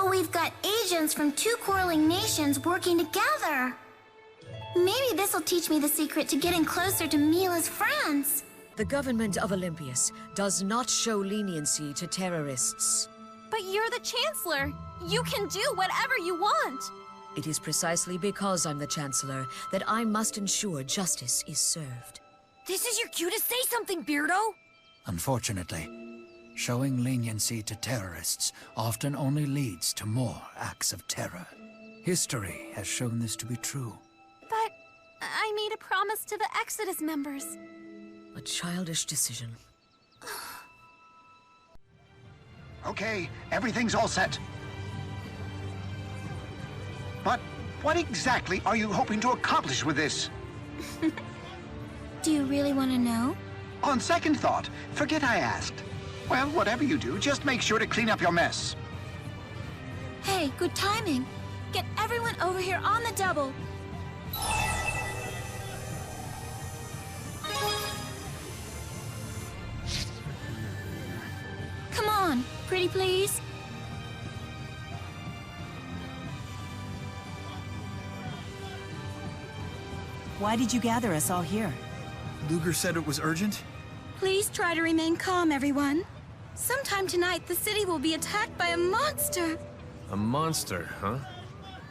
we've got agents from two quarreling nations working together. Maybe this'll teach me the secret to getting closer to Mila's friends. The government of Olympias does not show leniency to terrorists. But you're the Chancellor. You can do whatever you want. It is precisely because I'm the Chancellor that I must ensure justice is served. This is your cue to say something, Beardo. Unfortunately, showing leniency to terrorists often only leads to more acts of terror. History has shown this to be true. But I made a promise to the Exodus members. A childish decision. Okay, everything's all set. But what exactly are you hoping to accomplish with this? Do you really want to know? On second thought, forget I asked. Well, whatever you do, just make sure to clean up your mess. Hey, good timing. Get everyone over here on the double. Come on, pretty please. Why did you gather us all here? Luger said it was urgent? Please try to remain calm, everyone. Sometime tonight, the city will be attacked by a monster. A monster, huh?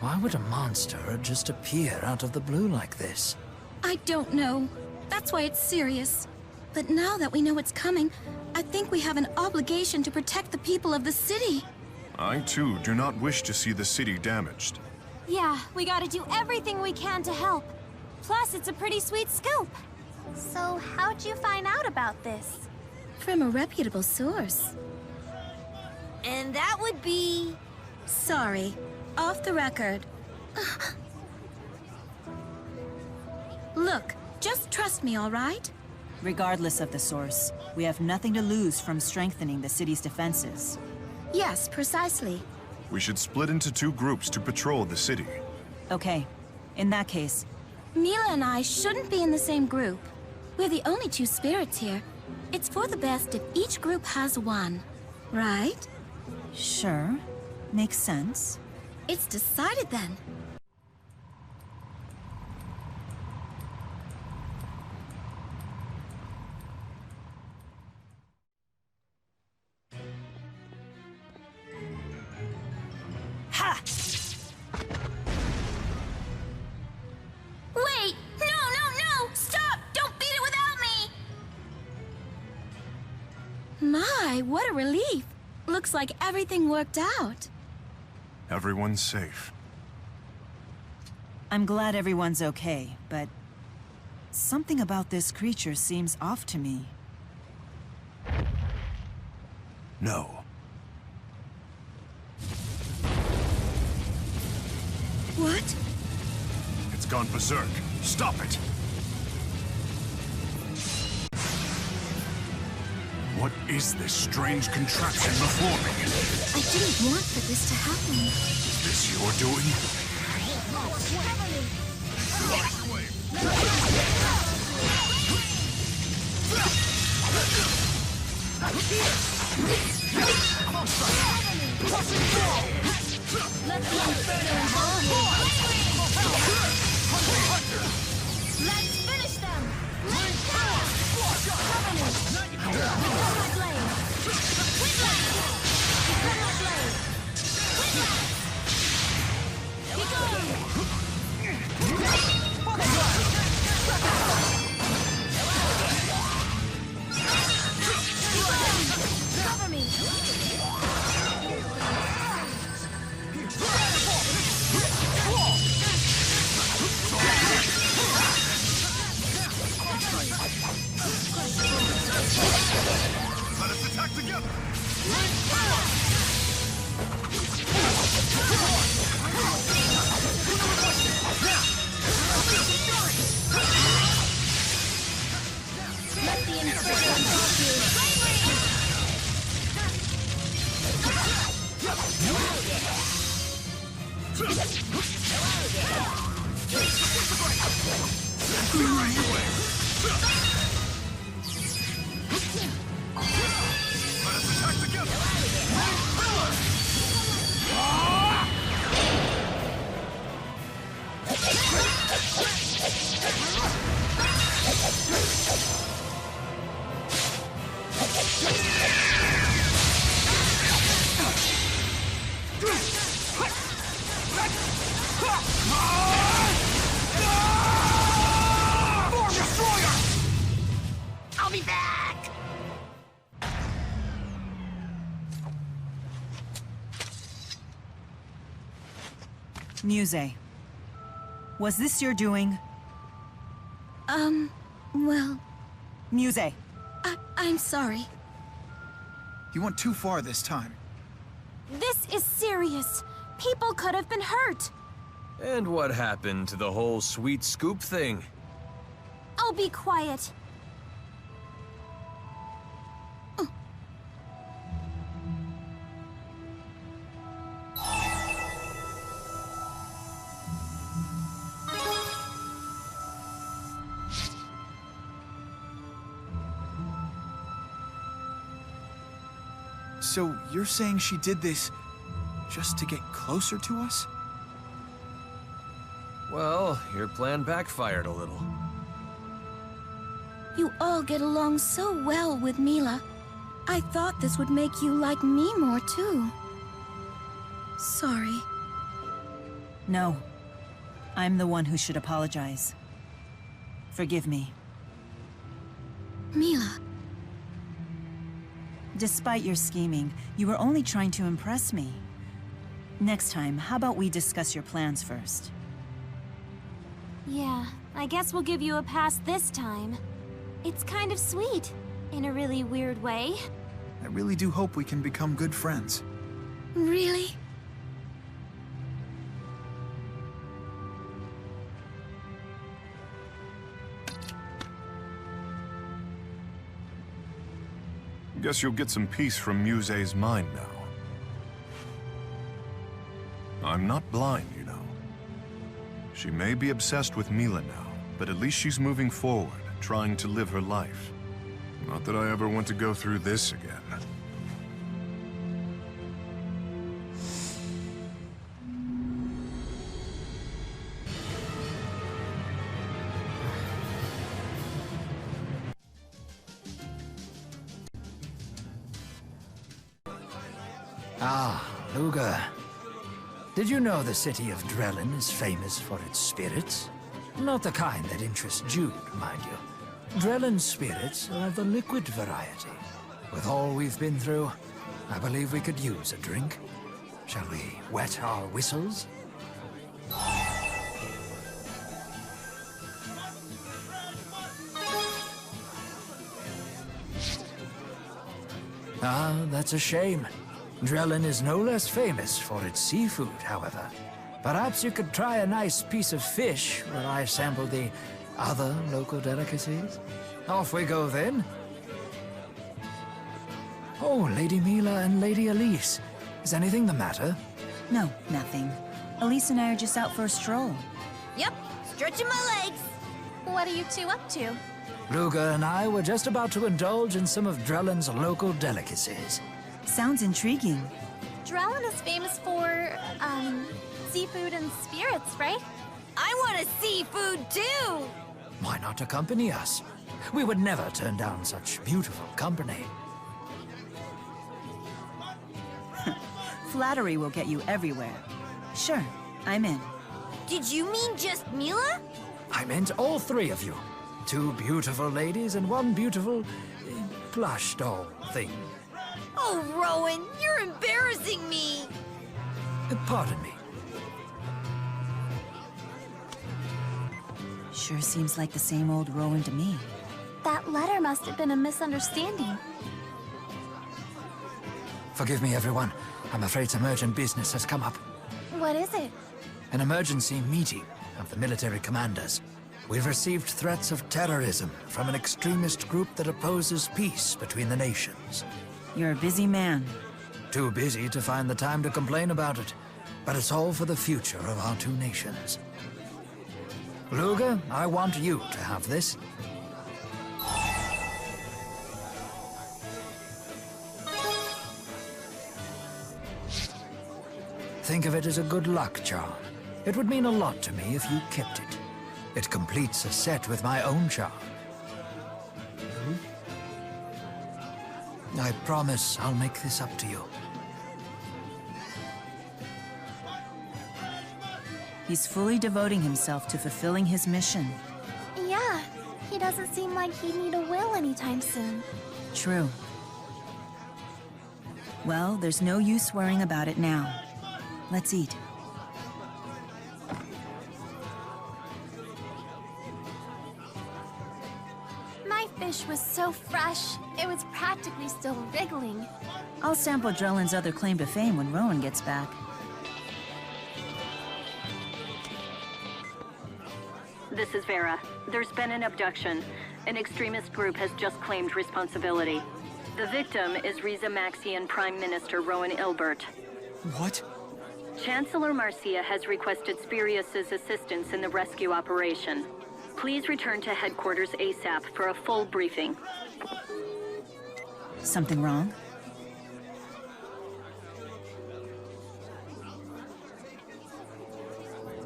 Why would a monster just appear out of the blue like this? I don't know. That's why it's serious. But now that we know it's coming, I think we have an obligation to protect the people of the city. I, too, do not wish to see the city damaged. Yeah, we gotta do everything we can to help. Plus, it's a pretty sweet scoop. So, how'd you find out about this? From a reputable source. And that would be... Sorry. Off the record. Look, just trust me, all right? Regardless of the source, we have nothing to lose from strengthening the city's defenses. Yes, precisely. We should split into two groups to patrol the city. Okay, in that case, Mila and I shouldn't be in the same group. We're the only two spirits here. It's for the best if each group has one, right? sure. Makes sense. It's decided then. Ha! Wait! No! Stop! Don't beat it without me! My, what a relief. Looks like everything worked out. Everyone's safe. I'm glad everyone's okay, but something about this creature seems off to me. No. What? It's gone berserk. Stop it! What is this strange contraption before me? I didn't want for this to happen. Is this your doing? Let the inferno involve you. Let's finish them! Let's go! Covenant! Become my blade! Whiplash! Become my blade! Whiplash! Be gone! Cover me! Let us attack together! Let the inferno involve you. Let us attack together! Muse. Was this your doing? Well, Muse. I'm sorry. You went too far this time. This is serious. People could have been hurt. And what happened to the whole sweet scoop thing? I'll be quiet. So you're saying she did this just to get closer to us? Well, your plan backfired a little. You all get along so well with Mila. I thought this would make you like me more, too. Sorry. No. I'm the one who should apologize. Forgive me. Mila. Despite your scheming, you were only trying to impress me. Next time, how about we discuss your plans first? Yeah, I guess we'll give you a pass this time. It's kind of sweet, in a really weird way. I really do hope we can become good friends. Really? Guess you'll get some peace from Muse's mind now. I'm not blind, you know. She may be obsessed with Mila now, but at least she's moving forward, trying to live her life. Not that I ever want to go through this again. Ah, Luger. Did you know the city of Drellin is famous for its spirits? Not the kind that interest Jude, mind you. Drellin's spirits are of the liquid variety. With all we've been through, I believe we could use a drink. Shall we wet our whistles? Ah, that's a shame. Drellin is no less famous for its seafood, however. Perhaps you could try a nice piece of fish while I sample the other local delicacies? Off we go, then. Oh, Lady Mila and Lady Elise. Is anything the matter? No, nothing. Elise and I are just out for a stroll. Yep, stretching my legs. What are you two up to? Luger and I were just about to indulge in some of Drellin's local delicacies. Sounds intriguing. Drellin is famous for, seafood and spirits, right? I want a seafood too! Why not accompany us? We would never turn down such beautiful company. Flattery will get you everywhere. Sure, I'm in. Did you mean just Mila? I meant all three of you. Two beautiful ladies and one beautiful plush doll thing. Oh, Rowan, you're embarrassing me! Pardon me. Sure seems like the same old Rowan to me. That letter must have been a misunderstanding. Forgive me, everyone. I'm afraid some urgent business has come up. What is it? An emergency meeting of the military commanders. We've received threats of terrorism from an extremist group that opposes peace between the nations. You're a busy man. Too busy to find the time to complain about it. But it's all for the future of our two nations. Luger, I want you to have this. Think of it as a good luck charm. It would mean a lot to me if you kept it. It completes a set with my own charm. I promise I'll make this up to you. He's fully devoting himself to fulfilling his mission. Yeah, he doesn't seem like he'd need a will anytime soon. True. Well, there's no use worrying about it now. Let's eat. fish was so fresh, it was practically still wriggling. I'll sample Drellin's other claim to fame when Rowan gets back. This is Vera. There's been an abduction. An extremist group has just claimed responsibility. The victim is Riza Maxian Prime Minister Rowan Ilbert. What? Chancellor Marcia has requested Spirius's assistance in the rescue operation. Please return to headquarters ASAP for a full briefing. Something wrong?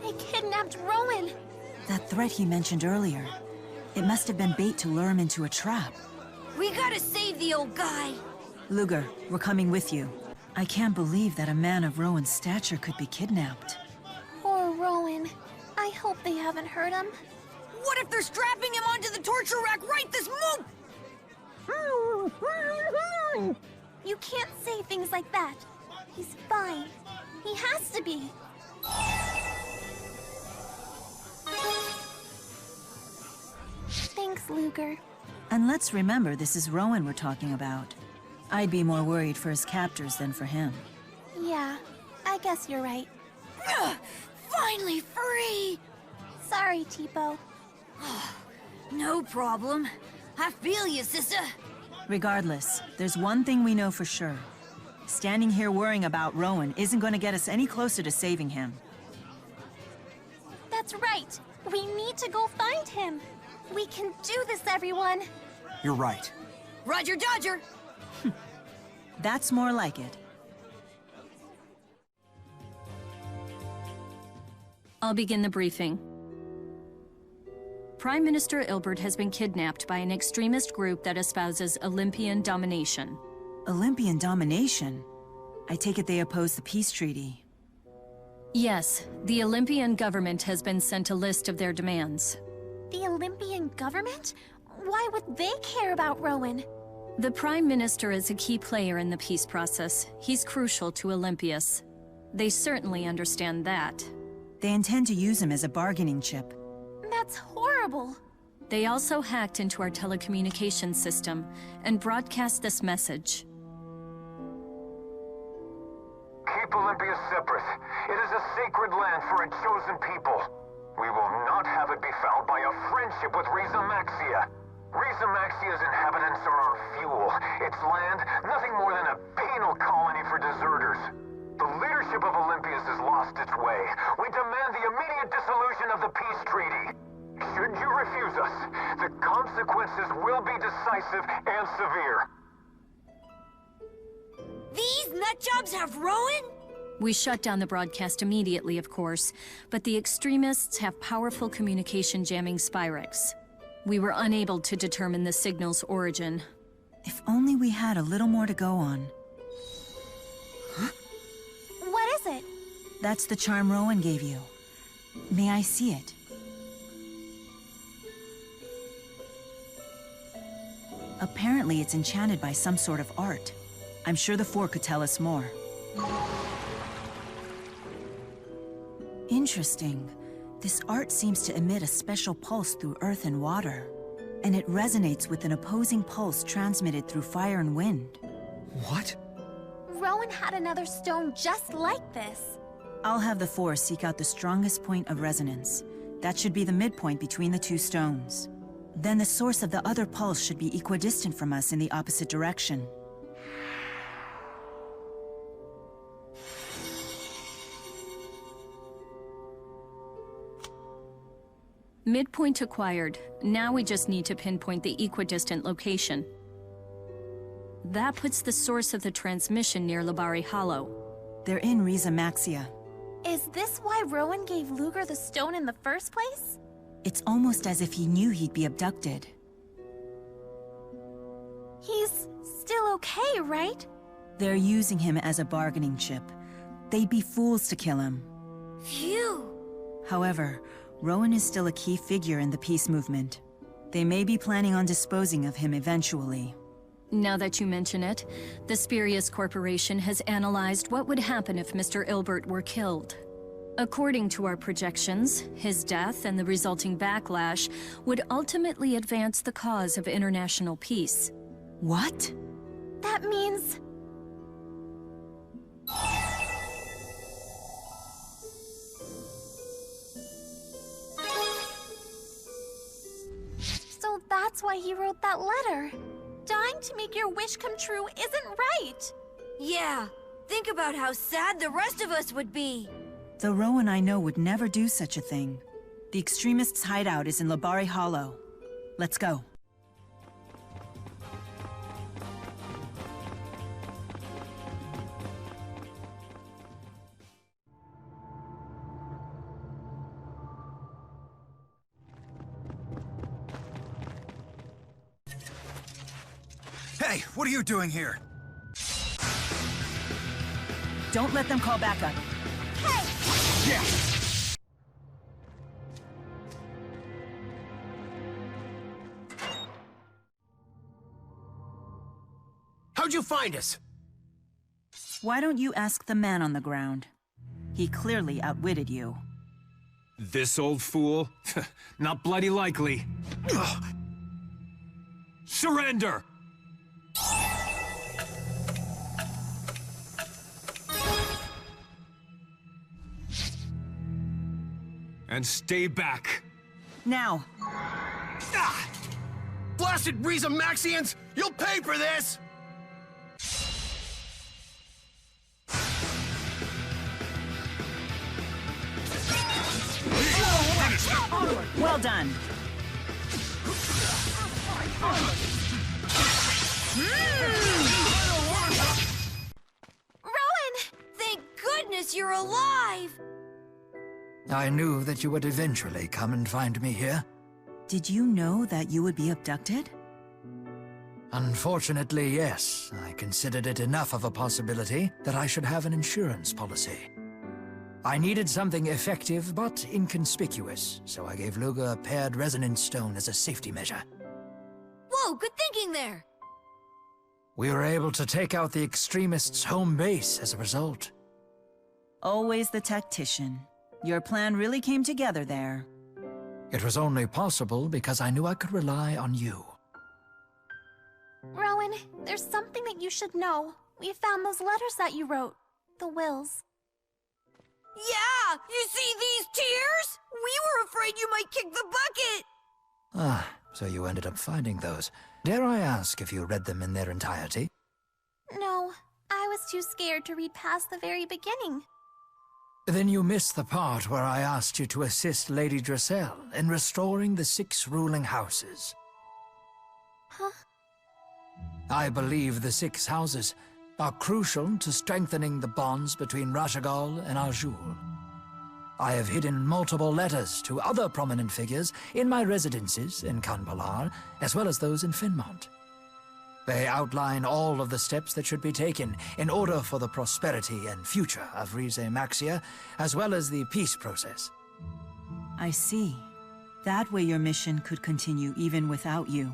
They kidnapped Rowan! That threat he mentioned earlier. It must have been bait to lure him into a trap. We gotta save the old guy! Luger, we're coming with you. I can't believe that a man of Rowan's stature could be kidnapped. Poor Rowan. I hope they haven't hurt him. What if they're strapping him onto the torture rack right this moment? You can't say things like that. He's fine. He has to be. Thanks, Luger. And let's remember, this is Rowan we're talking about. I'd be more worried for his captors than for him. Yeah, I guess you're right. Finally free! Sorry, Tipo. No problem. I feel you, sister. Regardless, there's one thing we know for sure. Standing here worrying about Rowan isn't going to get us any closer to saving him. That's right. We need to go find him. We can do this, everyone. You're right. Roger Dodger! That's more like it. I'll begin the briefing. Prime Minister Ilbert has been kidnapped by an extremist group that espouses Olympian domination. Olympian domination? I take it they oppose the peace treaty. Yes, the Olympian government has been sent a list of their demands. The Olympian government? Why would they care about Rowan? The Prime Minister is a key player in the peace process. He's crucial to Olympius. They certainly understand that. They intend to use him as a bargaining chip. That's horrible. They also hacked into our telecommunications system and broadcast this message. Keep Olympia separate. It is a sacred land for a chosen people. We will not have it befouled by a friendship with Riza Maxia. Riza Maxia's inhabitants are our fuel. Its land, nothing more than a penal colony for deserters. The leadership of Olympias has lost its way. We demand the immediate dissolution of the peace treaty. Should you refuse us, the consequences will be decisive and severe. These nutjobs have Rowan? We shut down the broadcast immediately, of course, but the extremists have powerful communication jamming Spyrex. We were unable to determine the signal's origin. If only we had a little more to go on. What is it? That's the charm Rowan gave you. May I see it? Apparently it's enchanted by some sort of art. I'm sure the Four could tell us more. Interesting. This art seems to emit a special pulse through earth and water. And it resonates with an opposing pulse transmitted through fire and wind. What? Rowan had another stone just like this. I'll have the Four seek out the strongest point of resonance. That should be the midpoint between the two stones. Then the source of the other pulse should be equidistant from us in the opposite direction. Midpoint acquired. Now we just need to pinpoint the equidistant location. That puts the source of the transmission near Labari Hollow. They're in Riza Maxia. Is this why Rowan gave Luger the stone in the first place? It's almost as if he knew he'd be abducted. He's still okay, right? They're using him as a bargaining chip. They'd be fools to kill him. Phew! However, Rowan is still a key figure in the peace movement. They may be planning on disposing of him eventually. Now that you mention it, the Spirius Corporation has analyzed what would happen if Mr. Ilbert were killed. According to our projections, his death and the resulting backlash would ultimately advance the cause of international peace. What? That means... So that's why he wrote that letter. Dying to make your wish come true isn't right. Yeah, think about how sad the rest of us would be. The Rowan I know would never do such a thing. The extremists' hideout is in Labari Hollow. Let's go. Hey, what are you doing here? Don't let them call backup. Yeah! How'd you find us? Why don't you ask the man on the ground? He clearly outwitted you. This old fool? Not bloody likely. Surrender! And stay back. Now! Ah! Blasted Rhizamaxians! You'll pay for this! Well done. Rowan! Thank goodness you're alive! I knew that you would eventually come and find me here. Did you know that you would be abducted? Unfortunately, yes. I considered it enough of a possibility that I should have an insurance policy. I needed something effective but inconspicuous, so I gave Luga a paired resonance stone as a safety measure. Whoa, good thinking there! We were able to take out the extremists' home base as a result. Always the tactician. Your plan really came together there. It was only possible because I knew I could rely on you. Rowan, there's something that you should know. We found those letters that you wrote. The wills. Yeah! You see these tears? We were afraid you might kick the bucket! Ah, so you ended up finding those. Dare I ask if you read them in their entirety? No, I was too scared to read past the very beginning. Then you missed the part where I asked you to assist Lady Dressel in restoring the 6 ruling houses. Huh? I believe the 6 houses are crucial to strengthening the bonds between Rashagal and Arjul. I have hidden multiple letters to other prominent figures in my residences in Kanbalar, as well as those in Finmont. They outline all of the steps that should be taken in order for the prosperity and future of Rhizamaxia, as well as the peace process. I see. That way your mission could continue even without you.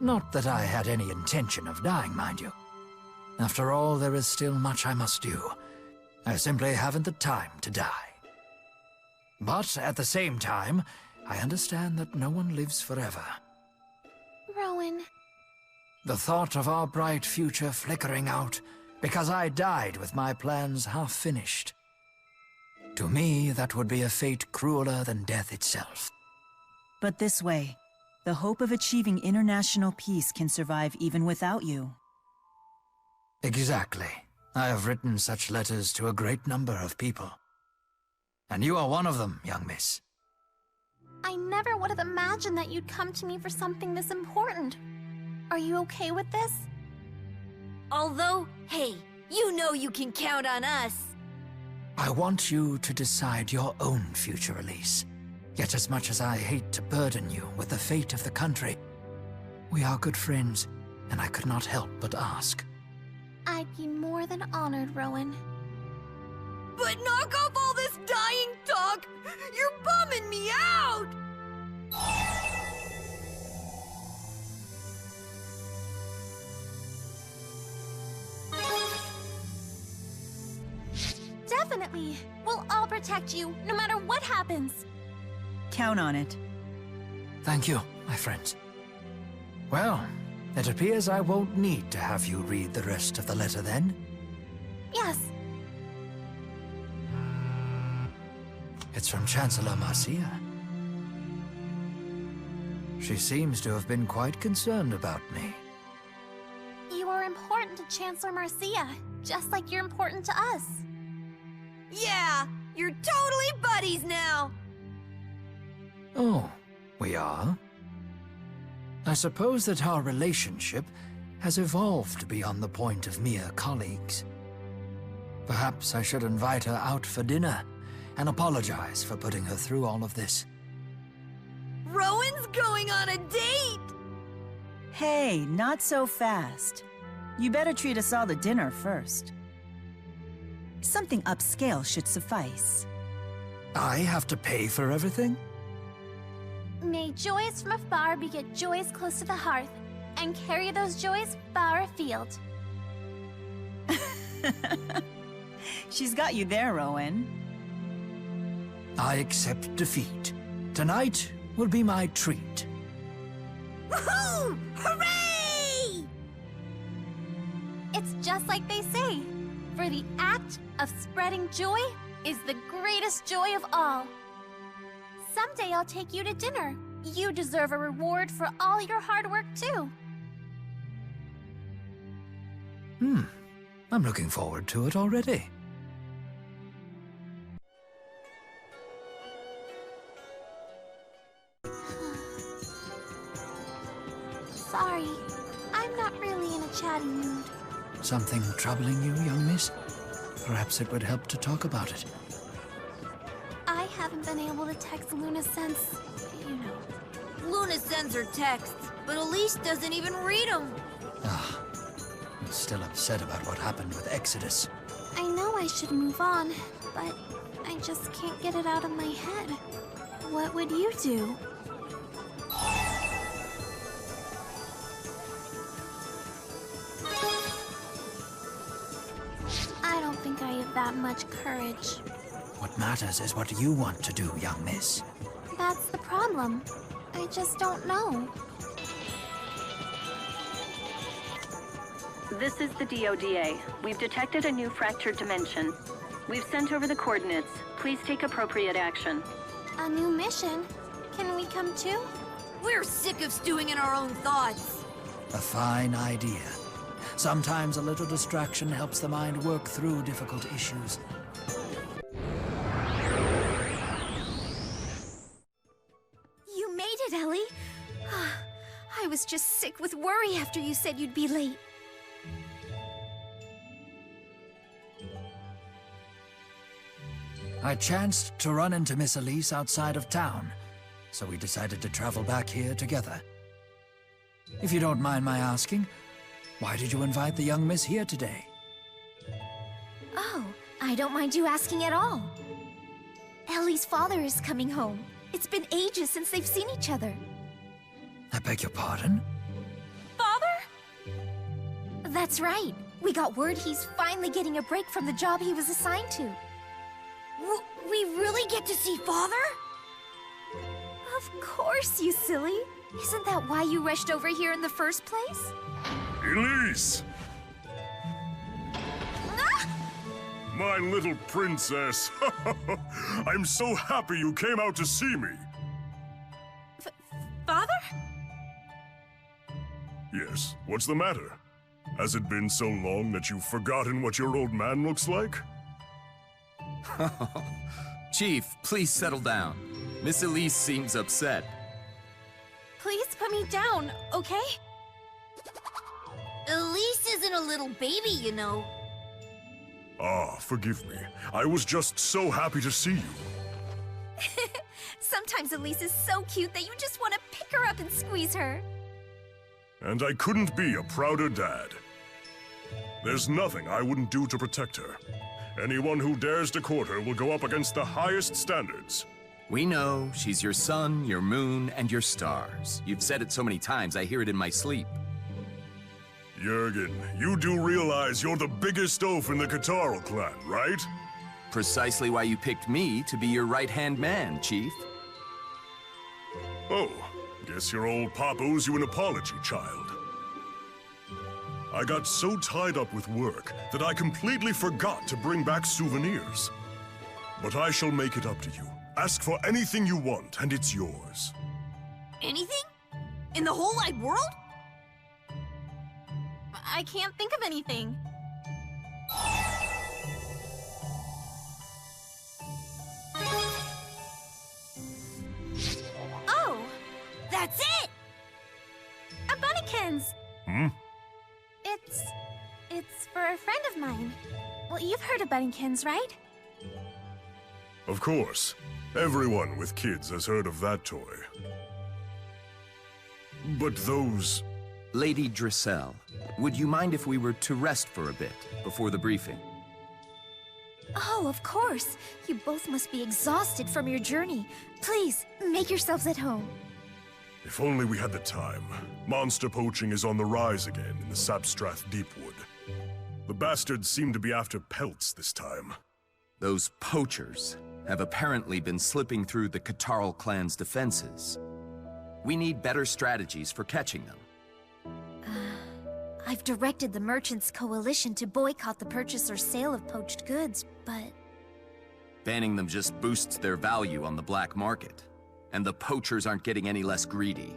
Not that I had any intention of dying, mind you. After all, there is still much I must do. I simply haven't the time to die. But at the same time, I understand that no one lives forever. Rowan... The thought of our bright future flickering out because I died with my plans half finished. To me, that would be a fate crueler than death itself. But this way, the hope of achieving international peace can survive even without you. Exactly. I have written such letters to a great number of people. And you are one of them, young miss. I never would have imagined that you'd come to me for something this important. Are you okay with this? Although, hey, you know you can count on us. I want you to decide your own future, Elise. Yet as much as I hate to burden you with the fate of the country, we are good friends, and I could not help but ask. I'd be more than honored, Rowan. But knock off all this dying talk! You're bumming me out! Definitely. We'll all protect you, no matter what happens. Count on it. Thank you, my friends. Well, it appears I won't need to have you read the rest of the letter then. Yes. It's from Chancellor Marcia. She seems to have been quite concerned about me. You are important to Chancellor Marcia, just like you're important to us. Yeah, you're totally buddies now. Oh, we are? I suppose that our relationship has evolved beyond the point of mere colleagues. Perhaps I should invite her out for dinner and apologize for putting her through all of this. Rowan's going on a date! Hey, not so fast. You better treat us all to dinner first. Something upscale should suffice. I have to pay for everything? May joys from afar beget joys close to the hearth, and carry those joys far afield. She's got you there, Rowan. I accept defeat. Tonight will be my treat. Woohoo! Hooray! It's just like they say, for the act of spreading joy is the greatest joy of all. Someday I'll take you to dinner. You deserve a reward for all your hard work, too. I'm looking forward to it already. Sorry, I'm not really in a chatty mood. Something troubling you, young miss? Perhaps it would help to talk about it. I haven't been able to text Luna since, you know. Luna sends her texts, but Elise doesn't even read them. I'm still upset about what happened with Exodus. I know I should move on, but I just can't get it out of my head. What would you do? I don't think I have that much courage. What matters is what you want to do, young miss. That's the problem. I just don't know. This is the DODA. We've detected a new fractured dimension. We've sent over the coordinates. Please take appropriate action. A new mission? Can we come too? We're sick of stewing in our own thoughts. A fine idea. Sometimes a little distraction helps the mind work through difficult issues. You made it, Ellie. I was just sick with worry after you said you'd be late. I chanced to run into Miss Elise outside of town, so we decided to travel back here together. If you don't mind my asking, why did you invite the young miss here today? Oh, I don't mind you asking at all. Ellie's father is coming home. It's been ages since they've seen each other. I beg your pardon? Father? That's right. We got word he's finally getting a break from the job he was assigned to. We really get to see Father? Of course, you silly. Isn't that why you rushed over here in the first place? Elise! Ah! My little princess. I'm so happy you came out to see me. Father? Yes, what's the matter? Has it been so long that you've forgotten what your old man looks like? Chief, please settle down. Miss Elise seems upset. Please put me down, okay? Elise isn't a little baby, you know. Ah, forgive me. I was just so happy to see you. Sometimes Elise is so cute that you just want to pick her up and squeeze her. And I couldn't be a prouder dad. There's nothing I wouldn't do to protect her. Anyone who dares to court her will go up against the highest standards. We know she's your sun, your moon, and your stars. You've said it so many times, I hear it in my sleep. Jurgen, you do realize you're the biggest oaf in the Catarl clan, right? Precisely why you picked me to be your right-hand man, Chief. Oh, guess your old pop owes you an apology, child. I got so tied up with work that I completely forgot to bring back souvenirs. But I shall make it up to you. Ask for anything you want, and it's yours. Anything? In the whole wide world? I can't think of anything. Oh! That's it! A Bunnykins! Hmm? It's for a friend of mine. Well, you've heard of Bunnykins, right? Of course. Everyone with kids has heard of that toy. But those... Lady Drissel, would you mind if we were to rest for a bit before the briefing? Oh, of course. You both must be exhausted from your journey. Please, make yourselves at home. If only we had the time. Monster poaching is on the rise again in the Sapstrath Deepwood. The bastards seem to be after pelts this time. Those poachers have apparently been slipping through the Catarl clan's defenses. We need better strategies for catching them. I've directed the Merchants Coalition to boycott the purchase or sale of poached goods, but... Banning them just boosts their value on the black market. And the poachers aren't getting any less greedy.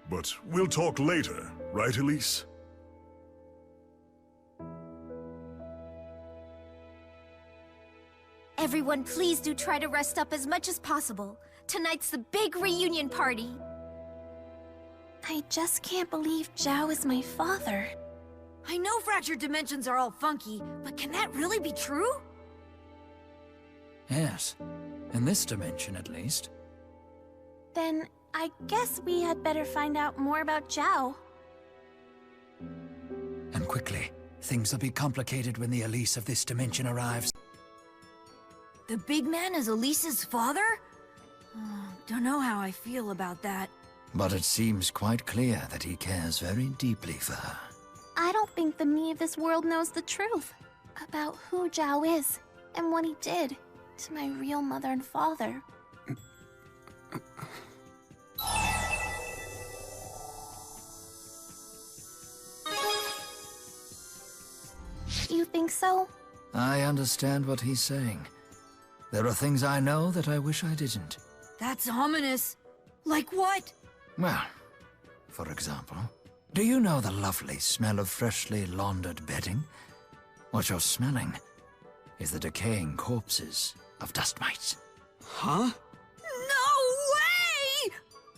But we'll talk later, right, Elise? Everyone, please do try to rest up as much as possible. Tonight's the big reunion party. I just can't believe Zhao is my father. I know fractured dimensions are all funky, but can that really be true? Yes. In this dimension, at least. Then I guess we had better find out more about Zhao. And quickly. Things will be complicated when the Elise of this dimension arrives. The big man is Elise's father? Don't know how I feel about that. But it seems quite clear that he cares very deeply for her. I don't think the me of this world knows the truth about who Zhao is and what he did to my real mother and father. You think so? I understand what he's saying. There are things I know that I wish I didn't. That's ominous. Like what? Well, for example, do you know the lovely smell of freshly laundered bedding? What you're smelling is the decaying corpses of dust mites. Huh? No way!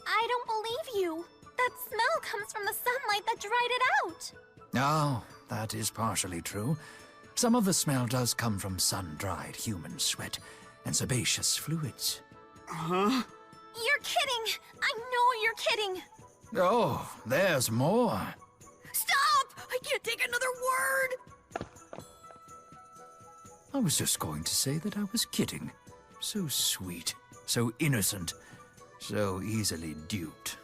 I don't believe you. That smell comes from the sunlight that dried it out. Oh, that is partially true. Some of the smell does come from sun-dried human sweat and sebaceous fluids. Huh? You're kidding! I know you're kidding! Oh, there's more. Stop! I can't take another word! I was just going to say that I was kidding. So sweet, so innocent, so easily duped.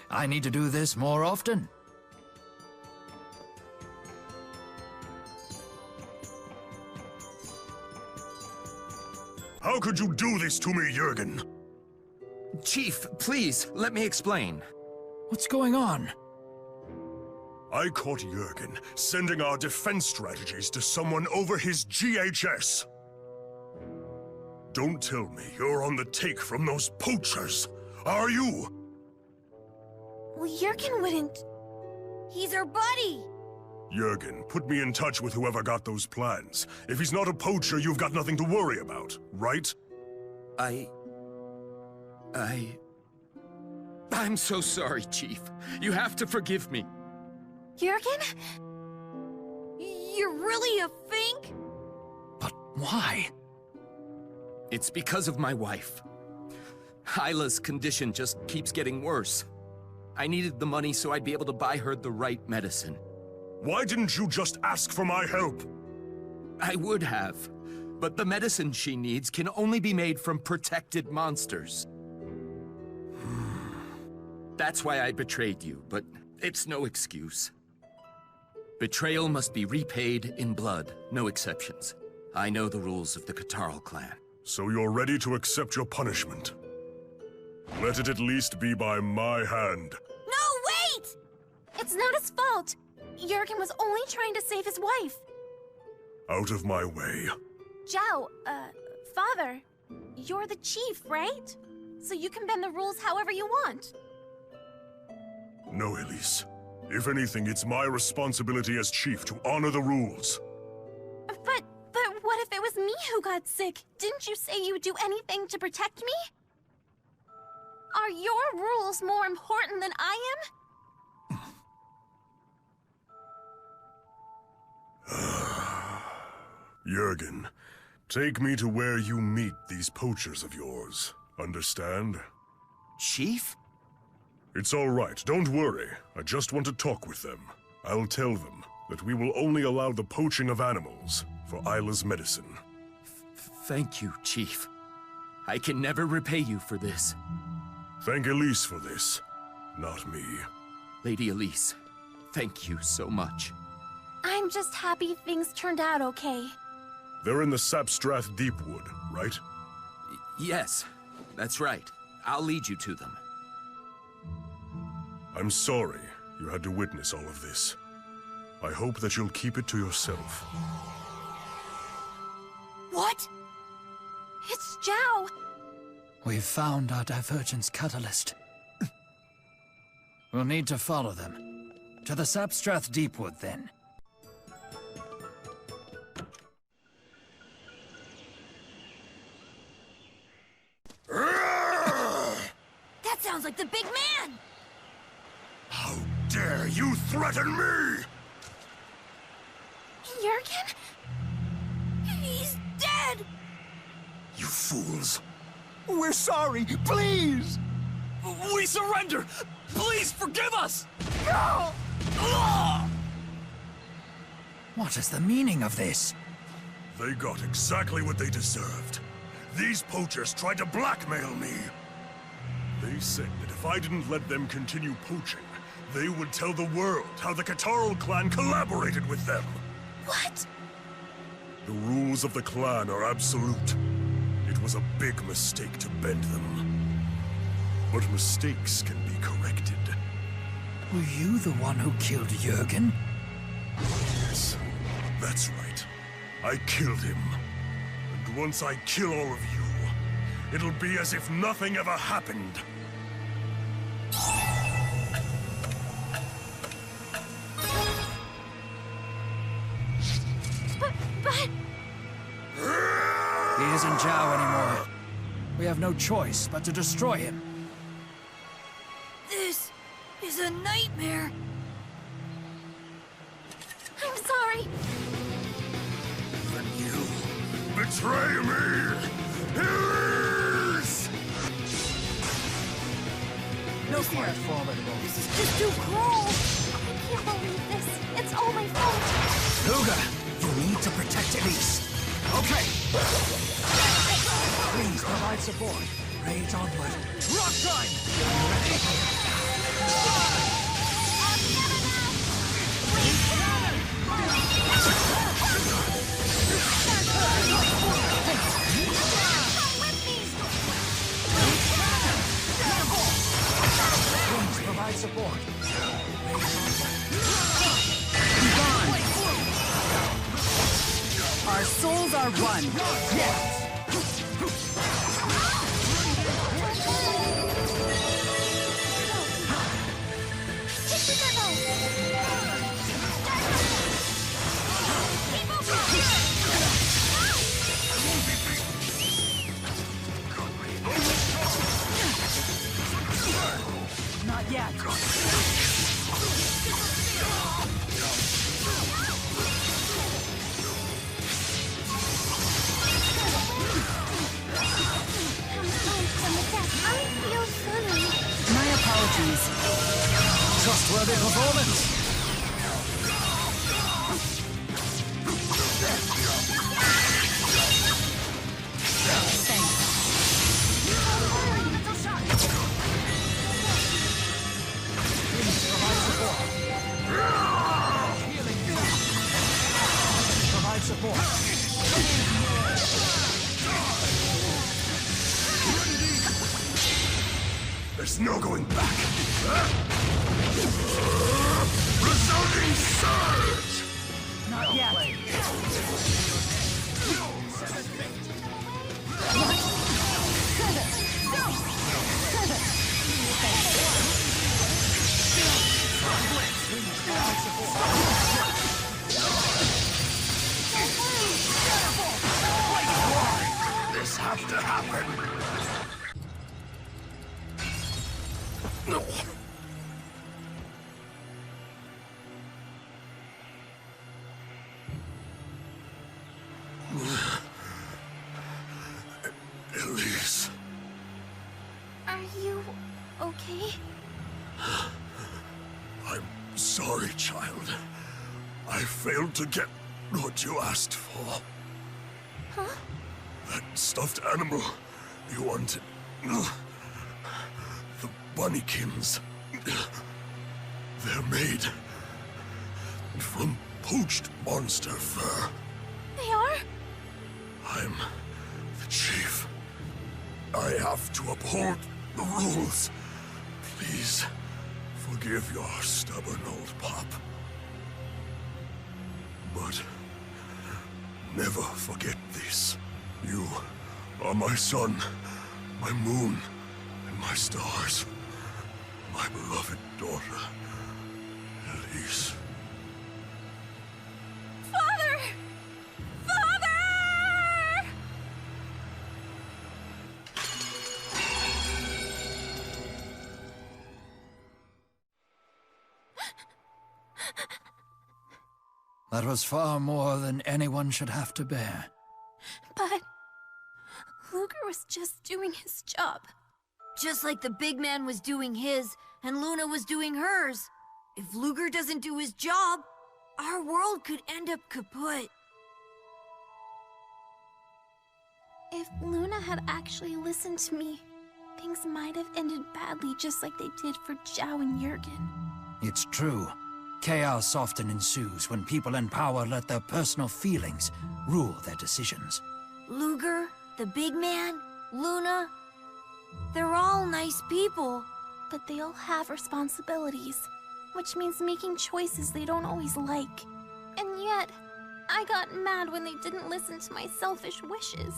I need to do this more often. How could you do this to me, Jürgen? Chief, please, let me explain. What's going on? I caught Jürgen sending our defense strategies to someone over his GHS. Don't tell me you're on the take from those poachers, are you? Well, Jürgen wouldn't... He's our buddy! Jürgen, put me in touch with whoever got those plans. If he's not a poacher, you've got nothing to worry about, right? I'm so sorry, Chief. You have to forgive me. Jürgen? You're really a fink? But why? It's because of my wife. Hyla's condition just keeps getting worse. I needed the money so I'd be able to buy her the right medicine. Why didn't you just ask for my help? I would have, but the medicine she needs can only be made from protected monsters. That's why I betrayed you, but it's no excuse. Betrayal must be repaid in blood, no exceptions. I know the rules of the Catarl clan. So you're ready to accept your punishment? Let it at least be by my hand. No, wait! It's not his fault. Jurgen was only trying to save his wife. Out of my way. Zhao, Father, you're the chief, right? So you can bend the rules however you want. No, Elise. If anything, it's my responsibility as chief to honor the rules. But what if it was me who got sick? Didn't you say you would do anything to protect me? Are your rules more important than I am? Jurgen, take me to where you meet these poachers of yours. Understand? Chief? It's all right, don't worry. I just want to talk with them. I'll tell them that we will only allow the poaching of animals for Isla's medicine. Thank you, Chief. I can never repay you for this. Thank Elise for this, not me. Lady Elise, thank you so much. I'm just happy things turned out okay. They're in the Sapstrath Deepwood, right? Yes, that's right. I'll lead you to them. I'm sorry you had to witness all of this. I hope that you'll keep it to yourself. What? It's Zhao! We've found our divergence catalyst. We'll need to follow them. To the Sapstrath Deepwood, then. That sounds like the big man! How dare you threaten me! Jurgen? He's dead! You fools! We're sorry, please! We surrender! Please forgive us! What is the meaning of this? They got exactly what they deserved. These poachers tried to blackmail me. They said that if I didn't let them continue poaching, they would tell the world how the Catarl clan collaborated with them. What? The rules of the clan are absolute. It was a big mistake to bend them. But mistakes can be corrected. Were you the one who killed Jurgen? Yes, that's right. I killed him. And once I kill all of you, it'll be as if nothing ever happened. But... He isn't Zhao anymore. We have no choice but to destroy him. This is a nightmare. I'm sorry. Then you betray me! Elise! No quite formidable. This is just too cruel. I can't believe this. It's all my fault. Luga, you need to protect Elise. Okay. Please provide support. Rage onward. Rock time! Ready? Please provide support. Our souls are one. Yes. Not yet. My apologies. Trustworthy performance. There's no going back. Resounding surge! Not yet. Why this have to happen? No. Elise. Are you okay? I'm sorry, child. I failed to get what you asked for. Huh? That stuffed animal you wanted. The bunnykins. They're made from poached monster fur. They are? I'm the chief. I have to uphold the rules. Please, forgive your stubborn old pop. But never forget this. You are my sun, my moon, and my stars. My beloved daughter, Elise. Father! Father! That was far more than anyone should have to bear. But Luger was just doing his job. Just like the big man was doing his, and Luna was doing hers. If Luger doesn't do his job, our world could end up kaput. If Luna had actually listened to me, things might have ended badly just like they did for Zhao and Jurgen. It's true. Chaos often ensues when people in power let their personal feelings rule their decisions. Luger, the big man, Luna, they're all nice people. But they all have responsibilities, which means making choices they don't always like. And yet, I got mad when they didn't listen to my selfish wishes.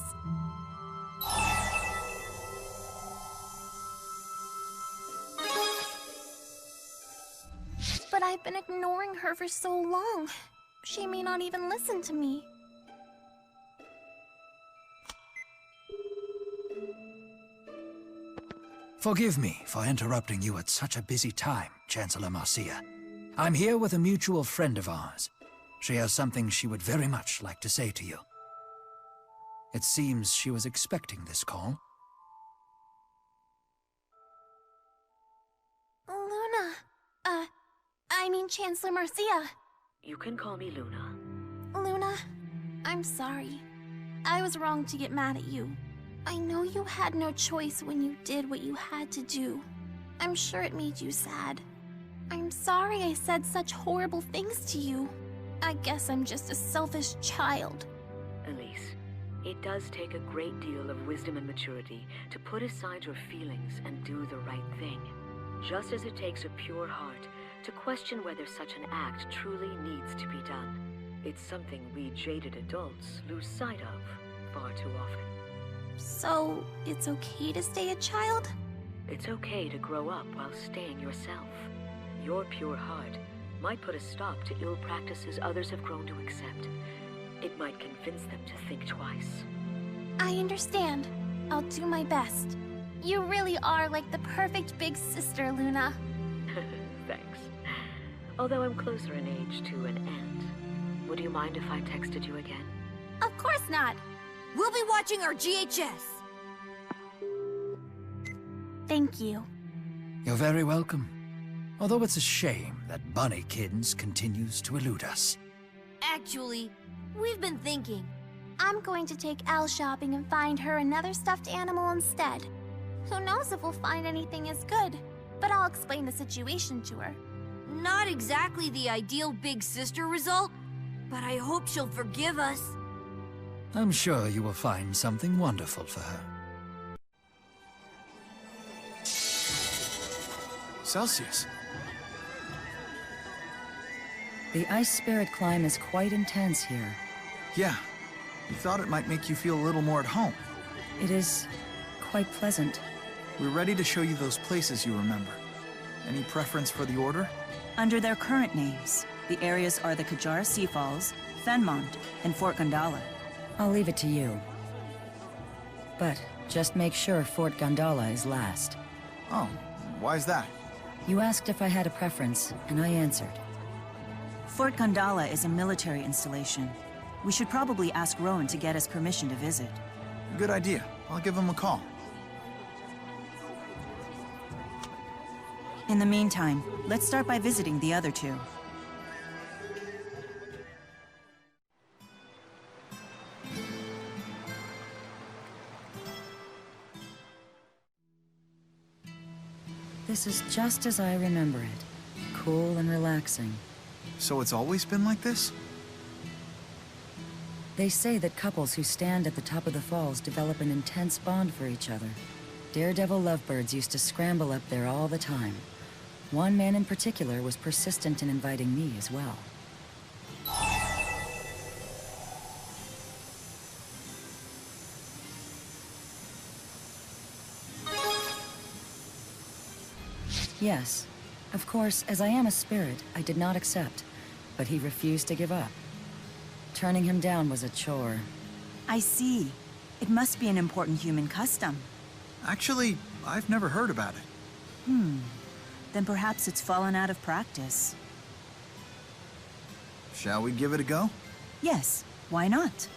But I've been ignoring her for so long. She may not even listen to me. Forgive me for interrupting you at such a busy time, Chancellor Marcia. I'm here with a mutual friend of ours. She has something she would very much like to say to you. It seems she was expecting this call. Luna. I mean Chancellor Marcia. You can call me Luna. Luna, I'm sorry. I was wrong to get mad at you. I know you had no choice when you did what you had to do. I'm sure it made you sad. I'm sorry I said such horrible things to you. I guess I'm just a selfish child. Elise, it does take a great deal of wisdom and maturity to put aside your feelings and do the right thing. Just as it takes a pure heart to question whether such an act truly needs to be done. It's something we jaded adults lose sight of far too often. So, it's okay to stay a child? It's okay to grow up while staying yourself. Your pure heart might put a stop to ill practices others have grown to accept. It might convince them to think twice. I understand. I'll do my best. You really are like the perfect big sister, Luna. Thanks. Although I'm closer in age to an end. Would you mind if I texted you again? Of course not. We'll be watching our GHS. Thank you. You're very welcome. Although it's a shame that Bunnykins continues to elude us. Actually, we've been thinking. I'm going to take Elle shopping and find her another stuffed animal instead. Who knows if we'll find anything as good, but I'll explain the situation to her. Not exactly the ideal big sister result, but I hope she'll forgive us. I'm sure you will find something wonderful for her. Celsius. The ice spirit climb is quite intense here. Yeah. We thought it might make you feel a little more at home. It is quite pleasant. We're ready to show you those places you remember. Any preference for the order? Under their current names, the areas are the Kajara Sea Falls, Fenmont, and Fort Gondala. I'll leave it to you. But just make sure Fort Gondala is last. Oh, why's that? You asked if I had a preference, and I answered. Fort Gondala is a military installation. We should probably ask Rowan to get us permission to visit. Good idea. I'll give him a call. In the meantime, let's start by visiting the other two. This is just as I remember it. Cool and relaxing. So it's always been like this? They say that couples who stand at the top of the falls develop an intense bond for each other. Daredevil lovebirds used to scramble up there all the time. One man in particular was persistent in inviting me as well. Yes. Of course, as I am a spirit, I did not accept, but he refused to give up. Turning him down was a chore. I see. It must be an important human custom. Actually, I've never heard about it. Then perhaps it's fallen out of practice. Shall we give it a go? Yes, why not?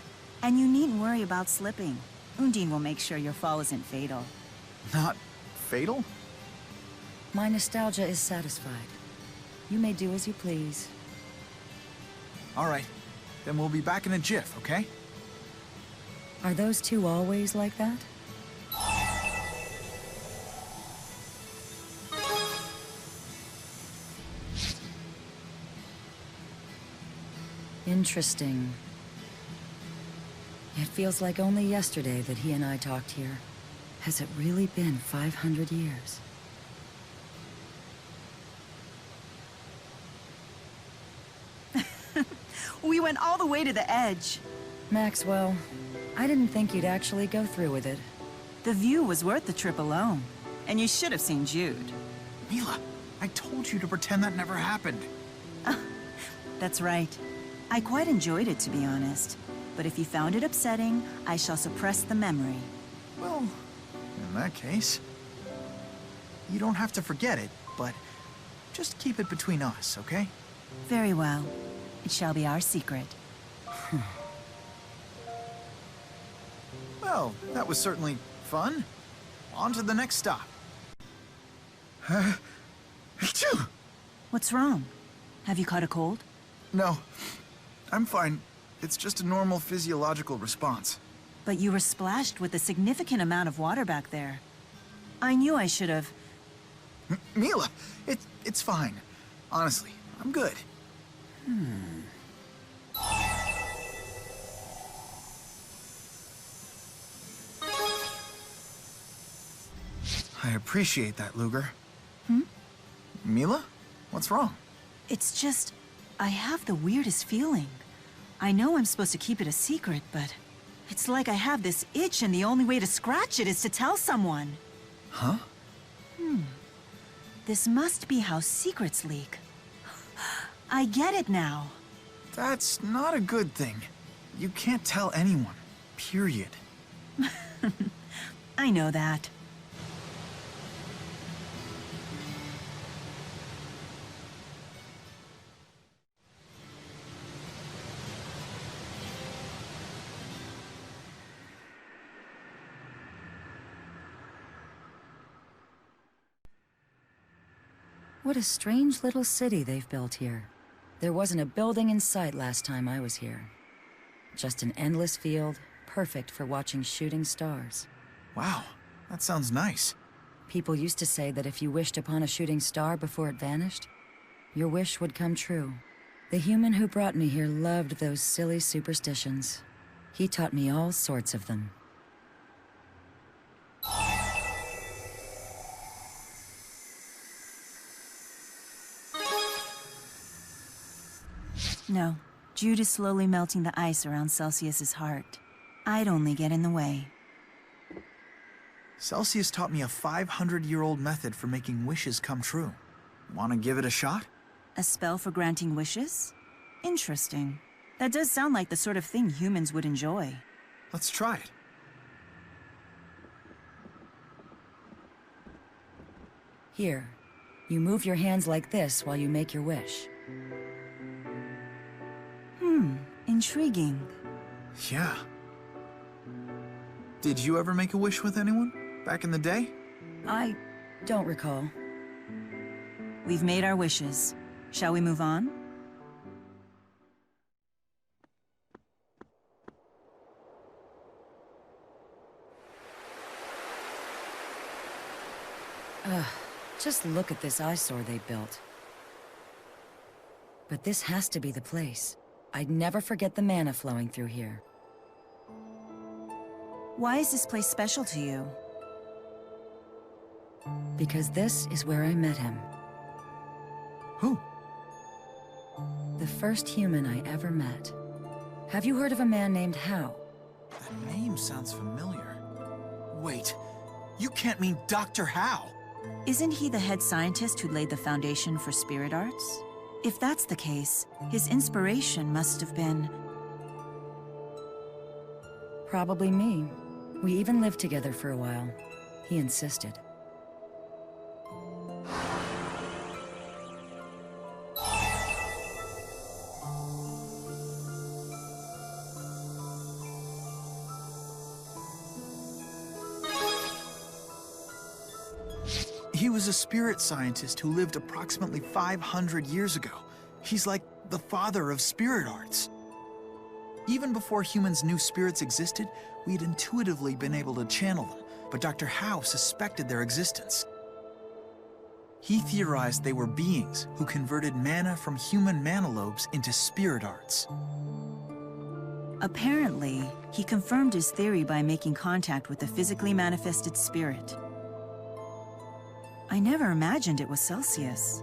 And you needn't worry about slipping. Undine will make sure your fall isn't fatal. Not fatal? My nostalgia is satisfied. You may do as you please. All right. Then we'll be back in a jiff, okay? Are those two always like that? Interesting. It feels like only yesterday that he and I talked here. Has it really been 500 years? We went all the way to the edge. Maxwell, I didn't think you'd actually go through with it. The view was worth the trip alone. And you should have seen Jude. Mila, I told you to pretend that never happened. That's right. I quite enjoyed it, to be honest. But if you found it upsetting, I shall suppress the memory. Well, in that case, you don't have to forget it, but just keep it between us, okay? Very well. It shall be our secret. Well, that was certainly fun. On to the next stop. What's wrong? Have you caught a cold? No, I'm fine. It's just a normal physiological response. But you were splashed with a significant amount of water back there. I knew I should have... Mila, it's fine. Honestly, I'm good. I appreciate that, Luger. Mila? What's wrong? It's just... I have the weirdest feeling. I know I'm supposed to keep it a secret, but... It's like I have this itch and the only way to scratch it is to tell someone. Huh? This must be how secrets leak. I get it now. That's not a good thing. You can't tell anyone. Period. I know that. What a strange little city they've built here. There wasn't a building in sight last time I was here. Just an endless field, perfect for watching shooting stars. Wow, that sounds nice. People used to say that if you wished upon a shooting star before it vanished, your wish would come true. The human who brought me here loved those silly superstitions. He taught me all sorts of them. No. Jude is slowly melting the ice around Celsius's heart. I'd only get in the way. Celsius taught me a 500-year-old method for making wishes come true. Want to give it a shot? A spell for granting wishes? Interesting. That does sound like the sort of thing humans would enjoy. Let's try it. Here. You move your hands like this while you make your wish. Intriguing. Yeah. Did you ever make a wish with anyone? Back in the day? I don't recall. We've made our wishes. Shall we move on? Just look at this eyesore they built. But this has to be the place. I'd never forget the mana flowing through here. Why is this place special to you? Because this is where I met him. Who? The first human I ever met. Have you heard of a man named Hao? That name sounds familiar. Wait, you can't mean Dr. Hao! Isn't he the head scientist who laid the foundation for spirit arts? If that's the case, his inspiration must have been... Probably me. We even lived together for a while. He insisted. He was a spirit scientist who lived approximately 500 years ago. He's like the father of spirit arts. Even before humans knew spirits existed, we'd intuitively been able to channel them, but Dr. Hao suspected their existence. He theorized they were beings who converted mana from human mana lobes into spirit arts. Apparently, he confirmed his theory by making contact with the physically manifested spirit. I never imagined it was Celsius.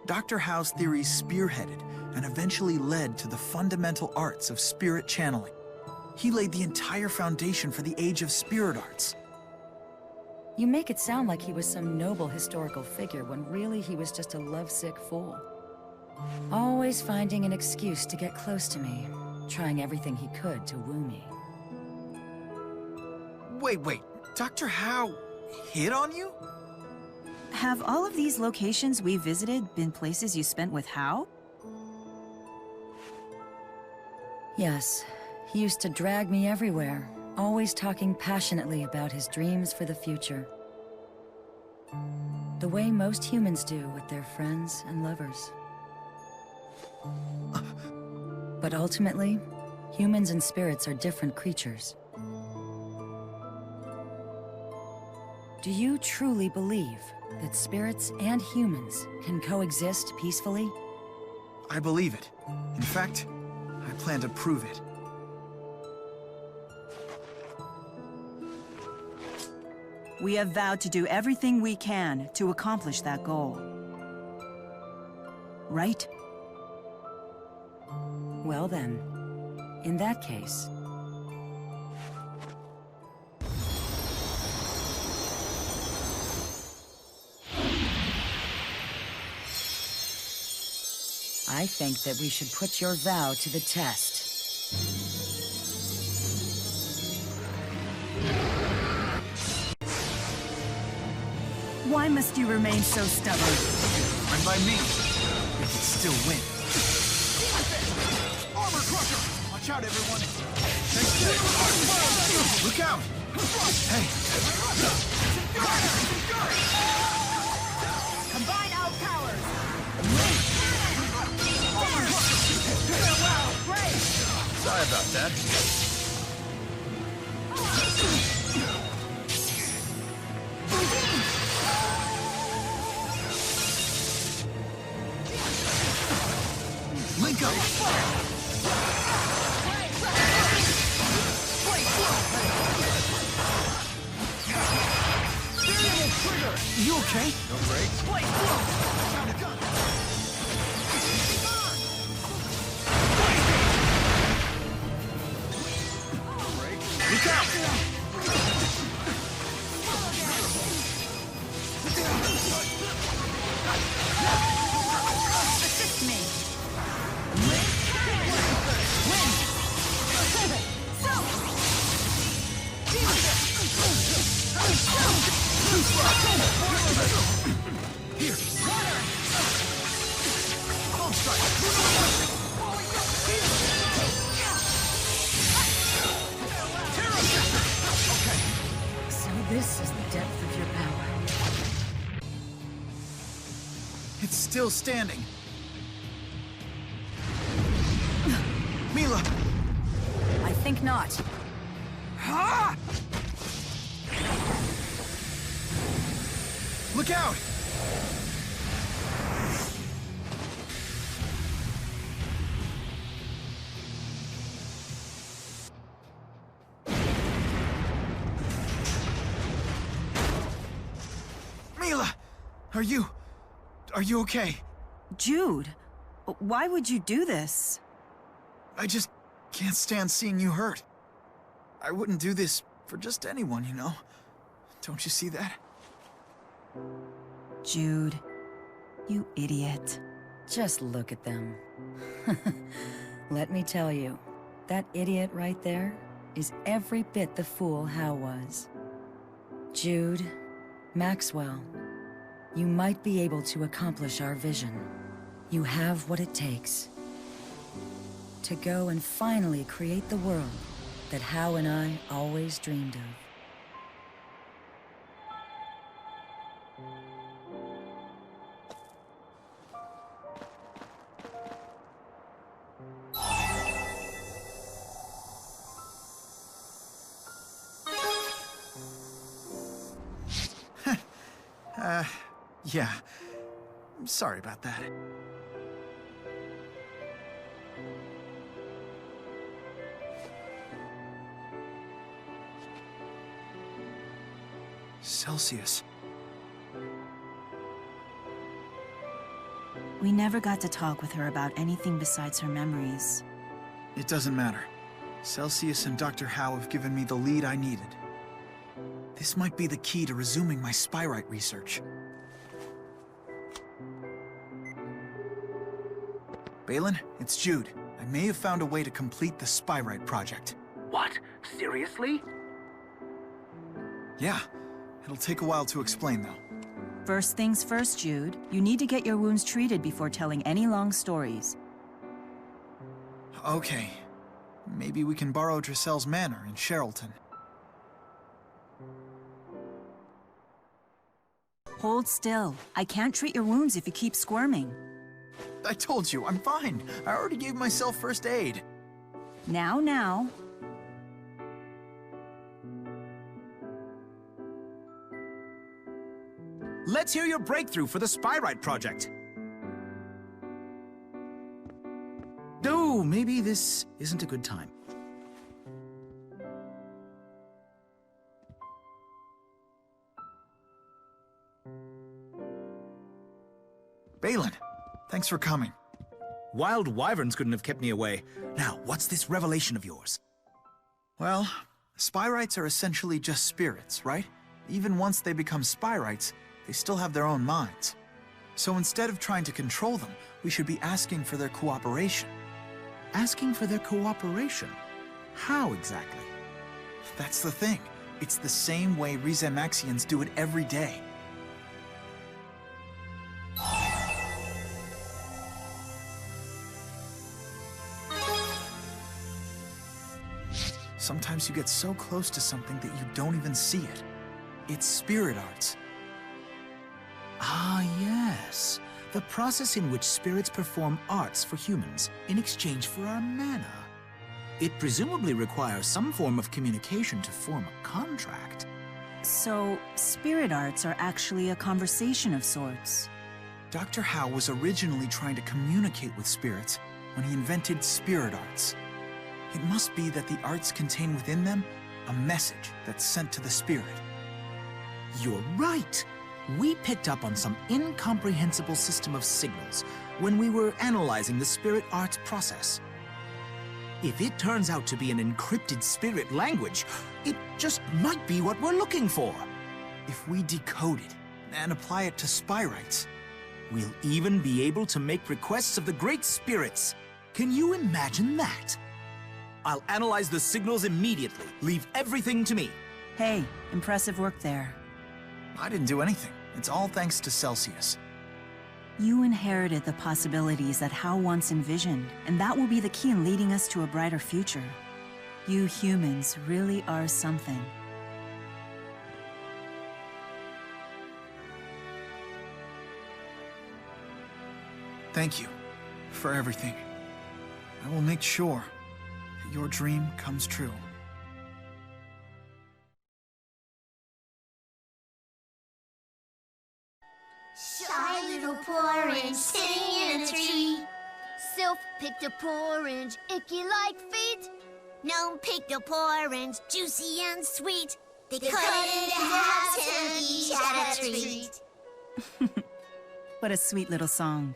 Dr. Hao's theories spearheaded and eventually led to the fundamental arts of spirit channeling. He laid the entire foundation for the age of spirit arts. You make it sound like he was some noble historical figure when really he was just a lovesick fool. Always finding an excuse to get close to me, trying everything he could to woo me. Wait, Dr. Hao hit on you? Have all of these locations we visited been places you spent with Hao? Yes, he used to drag me everywhere, always talking passionately about his dreams for the future. The way most humans do with their friends and lovers. But ultimately, humans and spirits are different creatures. Do you truly believe that spirits and humans can coexist peacefully? I believe it. In fact, I plan to prove it. We have vowed to do everything we can to accomplish that goal. Right? Well then, in that case... I think that we should put your vow to the test. Why must you remain so stubborn? And by me, we can still win. Armor Crusher! Watch out, everyone! Look out! Hey! Combine our powers! Sorry about that. Link up! You okay? No breaks? Here! Calm strike! Okay. So this is the depth of your power. It's still standing. Mila! I think not. Ha! Look out! Mila! Are you okay? Jude, why would you do this? I just can't stand seeing you hurt. I wouldn't do this for just anyone, you know? Don't you see that? Jude, you idiot. Just look at them. Let me tell you, that idiot right there is every bit the fool Hal was. Jude, Maxwell, you might be able to accomplish our vision. You have what it takes to go and finally create the world that Hal and I always dreamed of. Yeah. I'm sorry about that. Celsius. We never got to talk with her about anything besides her memories. It doesn't matter. Celsius and Dr. Howe have given me the lead I needed. This might be the key to resuming my Spyrite research. Balin, it's Jude. I may have found a way to complete the Spyrite project. What? Seriously? Yeah. It'll take a while to explain, though. First things first, Jude. You need to get your wounds treated before telling any long stories. Okay. Maybe we can borrow Drissel's manor in Sherrilton. Hold still. I can't treat your wounds if you keep squirming. I told you, I'm fine. I already gave myself first aid. Now. Let's hear your breakthrough for the Spyrite project. Oh, maybe this isn't a good time. Balin, thanks for coming. Wild wyverns couldn't have kept me away. Now, what's this revelation of yours? Well, Spyrites are essentially just spirits, right? Even once they become Spyrites, they still have their own minds. So instead of trying to control them, we should be asking for their cooperation. Asking for their cooperation? How exactly? That's the thing. It's the same way Rizemaxians do it every day. Sometimes you get so close to something that you don't even see it. It's spirit arts. Ah, yes. The process in which spirits perform arts for humans in exchange for our mana. It presumably requires some form of communication to form a contract. So, spirit arts are actually a conversation of sorts. Dr. Howe was originally trying to communicate with spirits when he invented spirit arts. It must be that the arts contain within them a message that's sent to the spirit. You're right. We picked up on some incomprehensible system of signals when we were analyzing the spirit arts process. If it turns out to be an encrypted spirit language, it just might be what we're looking for. If we decode it and apply it to Spyrites, we'll even be able to make requests of the great spirits. Can you imagine that? I'll analyze the signals immediately. Leave everything to me. Hey, impressive work there. I didn't do anything. It's all thanks to Celsius. You inherited the possibilities that Hal once envisioned, and that will be the key in leading us to a brighter future. You humans really are something. Thank you for everything. I will make sure that your dream comes true. Shy little porridge sitting in a tree. Sylph picked a porridge, icky like feet. Gnome picked a porridge, juicy and sweet. They cut it into halves and each had a treat. What a sweet little song.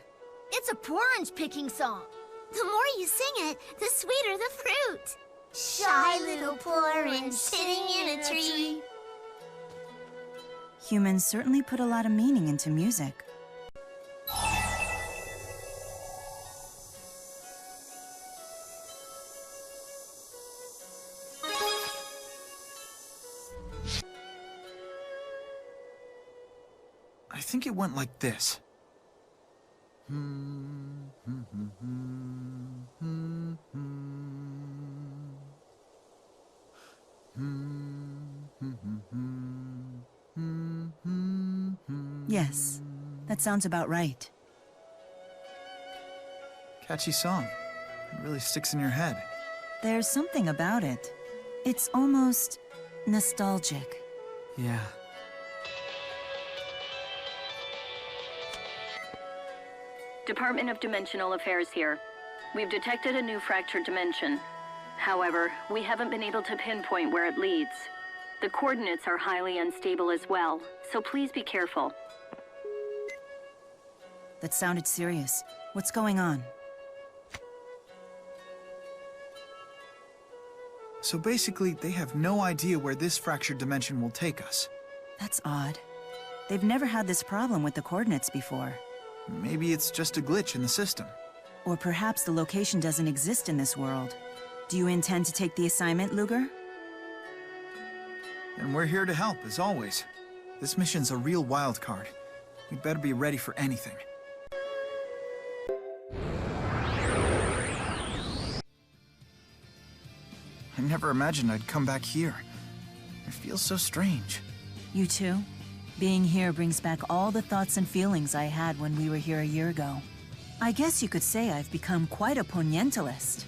It's a porridge picking song. The more you sing it, the sweeter the fruit. Shy little porridge sitting in a tree. Humans certainly put a lot of meaning into music. I think it went like this. Yes, that sounds about right. Catchy song. It really sticks in your head. There's something about it. It's almost nostalgic. Yeah. Department of Dimensional Affairs here. We've detected a new fractured dimension. However, we haven't been able to pinpoint where it leads. The coordinates are highly unstable as well, so please be careful. That sounded serious. What's going on? So basically, they have no idea where this fractured dimension will take us. That's odd. They've never had this problem with the coordinates before. Maybe it's just a glitch in the system. Or perhaps the location doesn't exist in this world. Do you intend to take the assignment, Luger? And we're here to help, as always. This mission's a real wild card. We'd better be ready for anything. I never imagined I'd come back here. It feels so strange. You too? Being here brings back all the thoughts and feelings I had when we were here a year ago. I guess you could say I've become quite a ponientalist.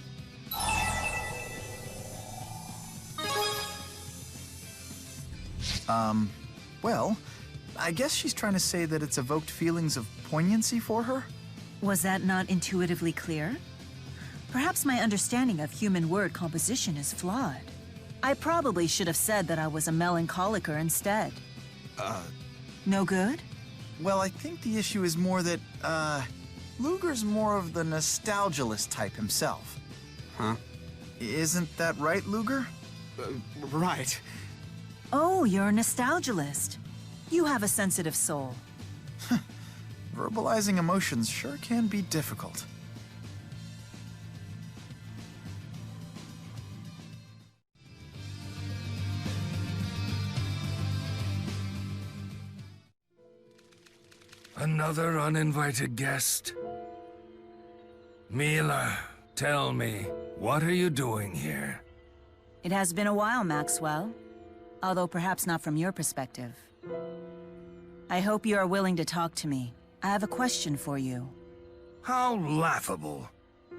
Well, I guess she's trying to say that it's evoked feelings of poignancy for her? Was that not intuitively clear? Perhaps my understanding of human word composition is flawed. I probably should have said that I was a melancholiker instead. No good? Well, I think the issue is more that, Luger's more of the nostalgialist type himself. Huh? Isn't that right, Luger? Right. Oh, you're a nostalgialist. You have a sensitive soul. Verbalizing emotions sure can be difficult. Another uninvited guest? Mila, tell me, what are you doing here? It has been a while, Maxwell. Although perhaps not from your perspective. I hope you are willing to talk to me. I have a question for you. How laughable.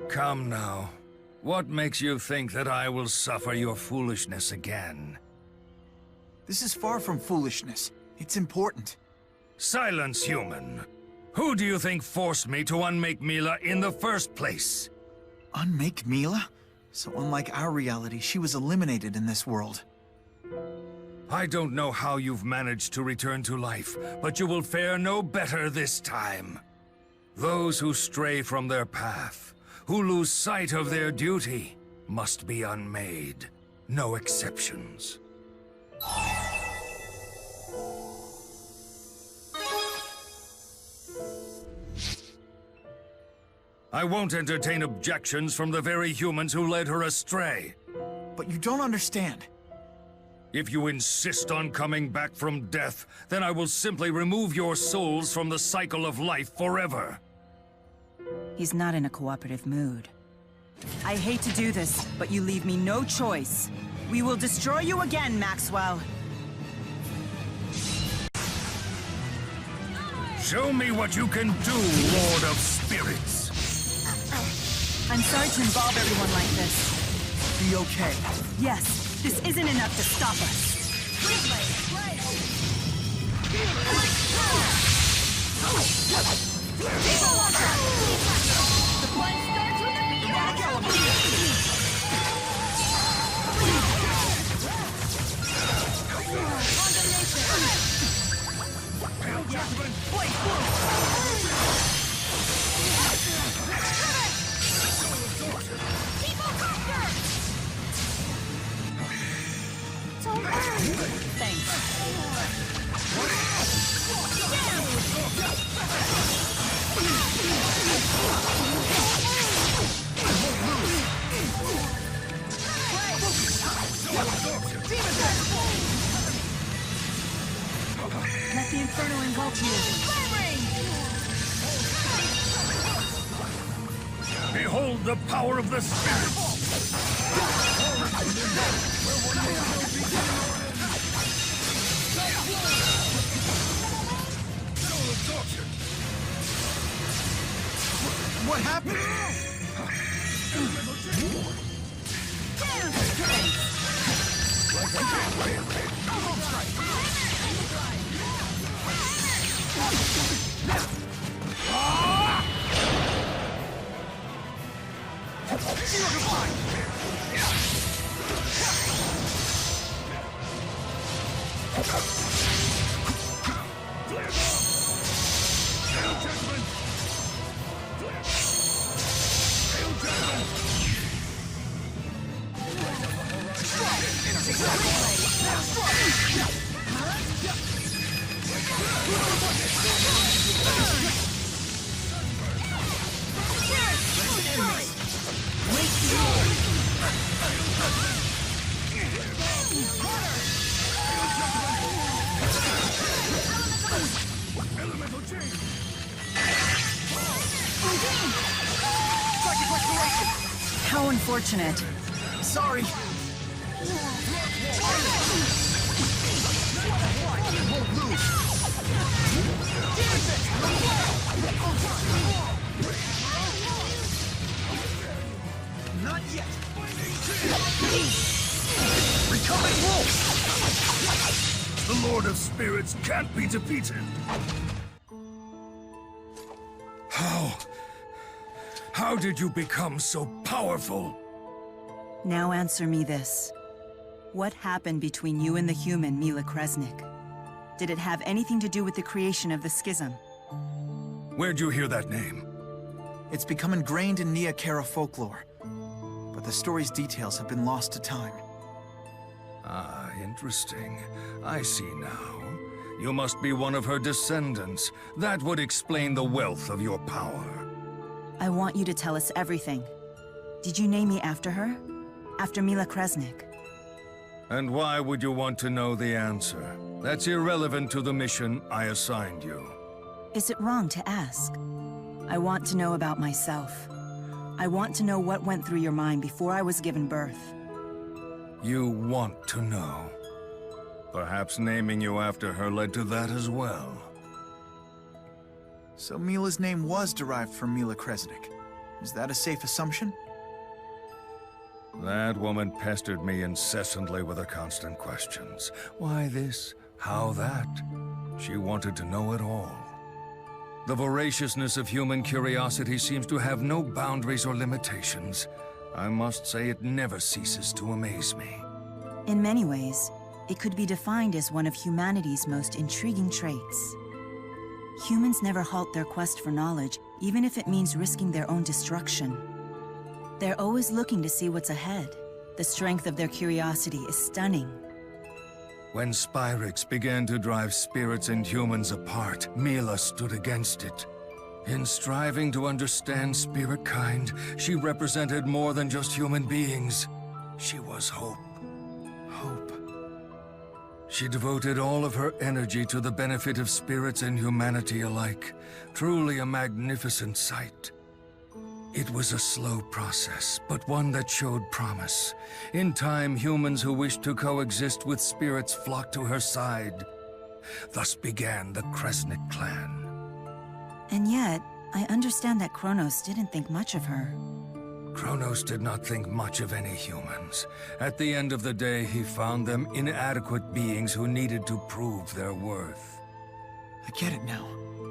Come now. What makes you think that I will suffer your foolishness again? This is far from foolishness. It's important. Silence, human. Who do you think forced me to unmake Mila in the first place? Unmake Mila? So unlike our reality, she was eliminated in this world. I don't know how you've managed to return to life, but you will fare no better this time. Those who stray from their path, who lose sight of their duty, must be unmade. No exceptions. I won't entertain objections from the very humans who led her astray. But you don't understand. If you insist on coming back from death, then I will simply remove your souls from the cycle of life forever. He's not in a cooperative mood. I hate to do this, but you leave me no choice. We will destroy you again, Maxwell. Show me what you can do, Lord of Spirits. I'm sorry to involve everyone like this. Be okay. Yes, this isn't enough to stop us. The fun starts with a feedback element. Let the Inferno engulf you. Behold the power of the Spirits! What happened? How unfortunate. Sorry. Not yet. Becoming wolf! The Lord of Spirits can't be defeated. How did you become so powerful? Now answer me this. What happened between you and the human, Mila Kresnik? Did it have anything to do with the creation of the schism? Where'd you hear that name? It's become ingrained in Nia Kara folklore, but the story's details have been lost to time. Ah, interesting. I see now. You must be one of her descendants. That would explain the wealth of your power. I want you to tell us everything. Did you name me after her? After Mila Kresnik? And why would you want to know the answer? That's irrelevant to the mission I assigned you. Is it wrong to ask? I want to know about myself. I want to know what went through your mind before I was given birth. You want to know. Perhaps naming you after her led to that as well. So Mila's name was derived from Mila Kresnik. Is that a safe assumption? That woman pestered me incessantly with her constant questions. Why this? How that? She wanted to know it all. The voraciousness of human curiosity seems to have no boundaries or limitations. I must say it never ceases to amaze me. In many ways, it could be defined as one of humanity's most intriguing traits. Humans never halt their quest for knowledge, even if it means risking their own destruction. They're always looking to see what's ahead. The strength of their curiosity is stunning. When Spyrix began to drive spirits and humans apart, Mila stood against it. In striving to understand spirit kind, she represented more than just human beings. She was hope. Hope. She devoted all of her energy to the benefit of spirits and humanity alike. Truly a magnificent sight. It was a slow process, but one that showed promise. In time, humans who wished to coexist with spirits flocked to her side. Thus began the Kresnik clan. And yet, I understand that Kronos didn't think much of her. Kronos did not think much of any humans. At the end of the day, he found them inadequate beings who needed to prove their worth. I get it now.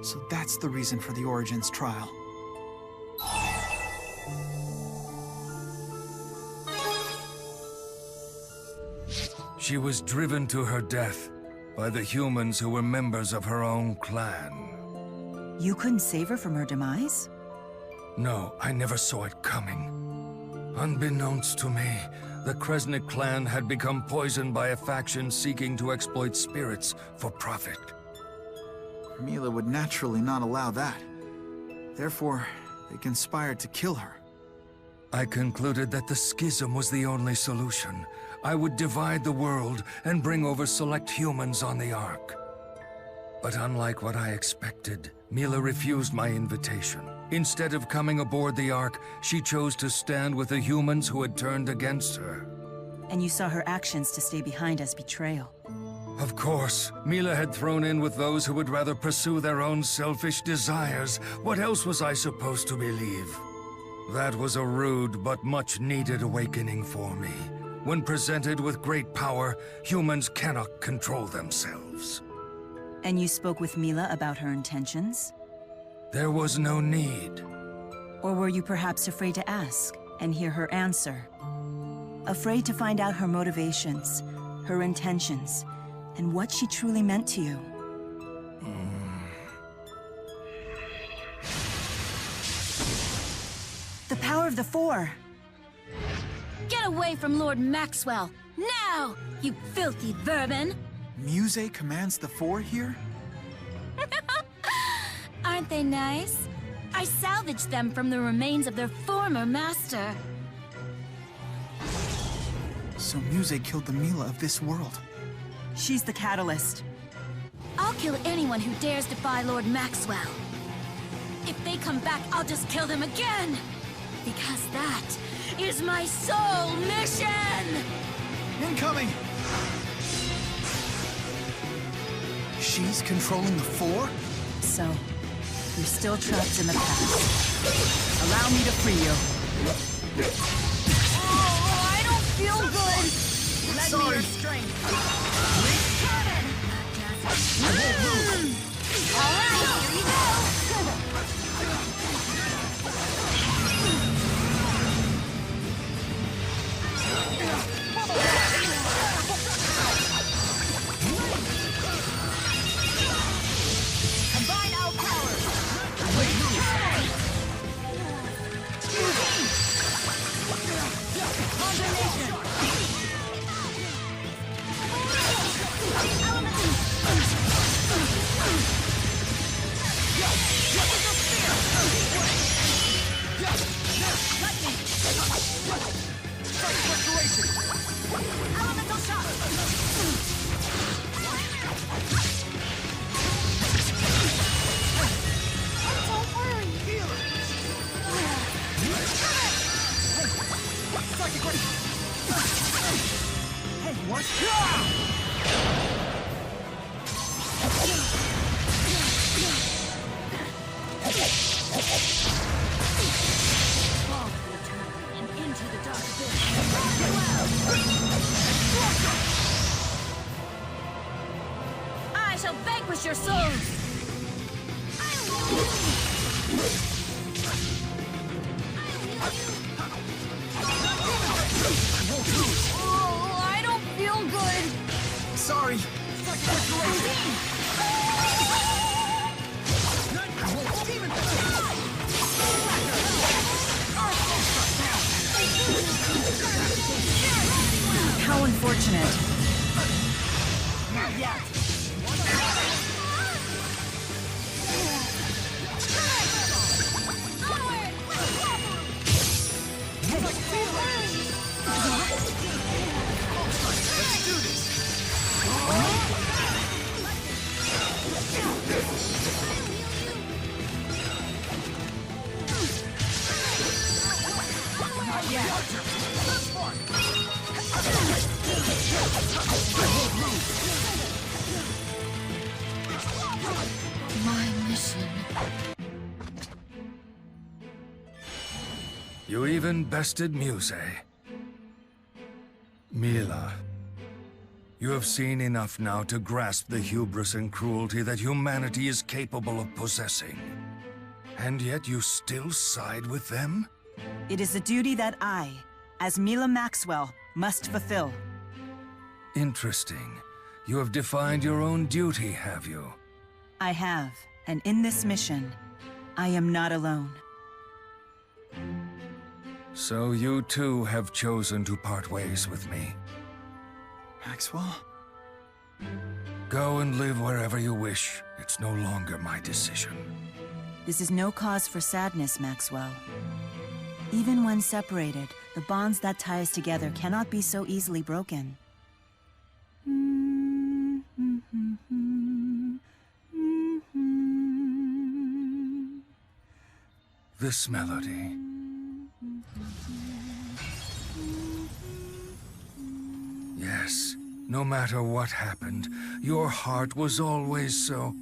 So that's the reason for the Origins trial. She was driven to her death by the humans who were members of her own clan. You couldn't save her from her demise? No, I never saw it coming. Unbeknownst to me, the Kresnik clan had become poisoned by a faction seeking to exploit spirits for profit. Mila would naturally not allow that. Therefore, they conspired to kill her. I concluded that the schism was the only solution. I would divide the world and bring over select humans on the Ark. But unlike what I expected, Mila refused my invitation. Instead of coming aboard the Ark, she chose to stand with the humans who had turned against her. And you saw her actions to stay behind as betrayal. Of course, Mila had thrown in with those who would rather pursue their own selfish desires. What else was I supposed to believe? That was a rude but much-needed awakening for me. When presented with great power, humans cannot control themselves. And you spoke with Mila about her intentions? There was no need. Or were you perhaps afraid to ask and hear her answer? Afraid to find out her motivations, her intentions, and what she truly meant to you? The power of the Four! Get away from Lord Maxwell! Now, you filthy vermin! Muse commands the Four here? Aren't they nice? I salvaged them from the remains of their former master. So Muse killed the Mila of this world. She's the catalyst. I'll kill anyone who dares defy Lord Maxwell. If they come back, I'll just kill them again! Because that is my sole mission! Incoming! She's controlling the Four? So, you're still trapped in the past. Allow me to free you. Oh, I don't feel good! Lend me your strength. All right, here you go! Combine our powers! Combination! Elemental shot! Don't worry! Psychic ray! Hey, what? Into the dark abyss. I shall vanquish your souls! Oh, I don't feel good! Sorry! How unfortunate. Not yet. Let's do this! You even bested Muse. Mila, you have seen enough now to grasp the hubris and cruelty that humanity is capable of possessing. And yet you still side with them? It is a duty that I, as Mila Maxwell, must fulfill. Interesting. You have defined your own duty, have you? I have, and in this mission, I am not alone. So you too have chosen to part ways with me. Maxwell? Go and live wherever you wish. It's no longer my decision. This is no cause for sadness, Maxwell. Even when separated, the bonds that tie us together cannot be so easily broken. This melody. Yes, no matter what happened, your heart was always so...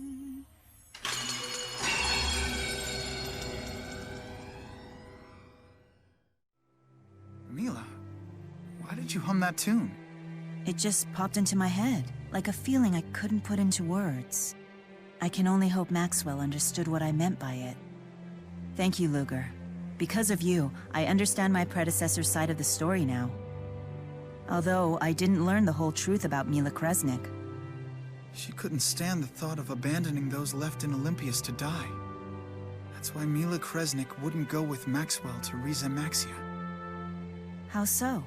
Mila, why did you hum that tune? It just popped into my head, like a feeling I couldn't put into words. I can only hope Maxwell understood what I meant by it. Thank you, Luger. Because of you, I understand my predecessor's side of the story now. Although I didn't learn the whole truth about Mila Kresnik. She couldn't stand the thought of abandoning those left in Olympus to die. That's why Mila Kresnik wouldn't go with Maxwell to Rizamaxia. How so?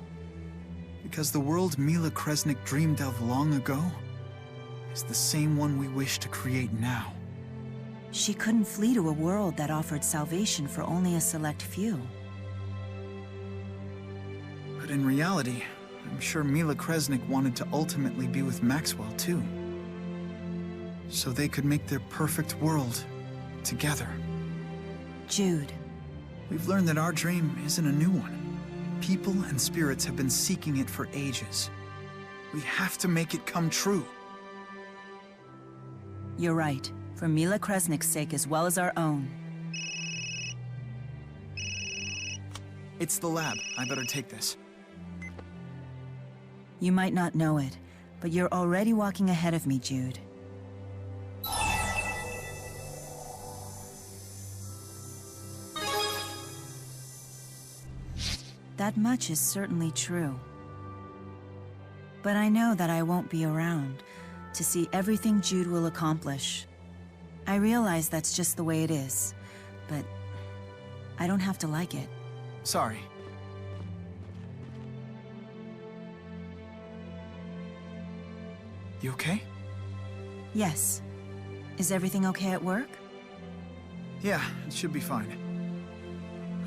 Because the world Mila Kresnik dreamed of long ago is the same one we wish to create now. She couldn't flee to a world that offered salvation for only a select few. But in reality, I'm sure Mila Kresnik wanted to ultimately be with Maxwell too. So they could make their perfect world together. Jude. We've learned that our dream isn't a new one. People and spirits have been seeking it for ages. We have to make it come true. You're right. For Mila Kresnik's sake as well as our own. It's the lab. I better take this. You might not know it, but you're already walking ahead of me, Jude. That much is certainly true. But I know that I won't be around to see everything Jude will accomplish. I realize that's just the way it is, but I don't have to like it. Sorry. You okay? Yes. Is everything okay at work? Yeah, it should be fine.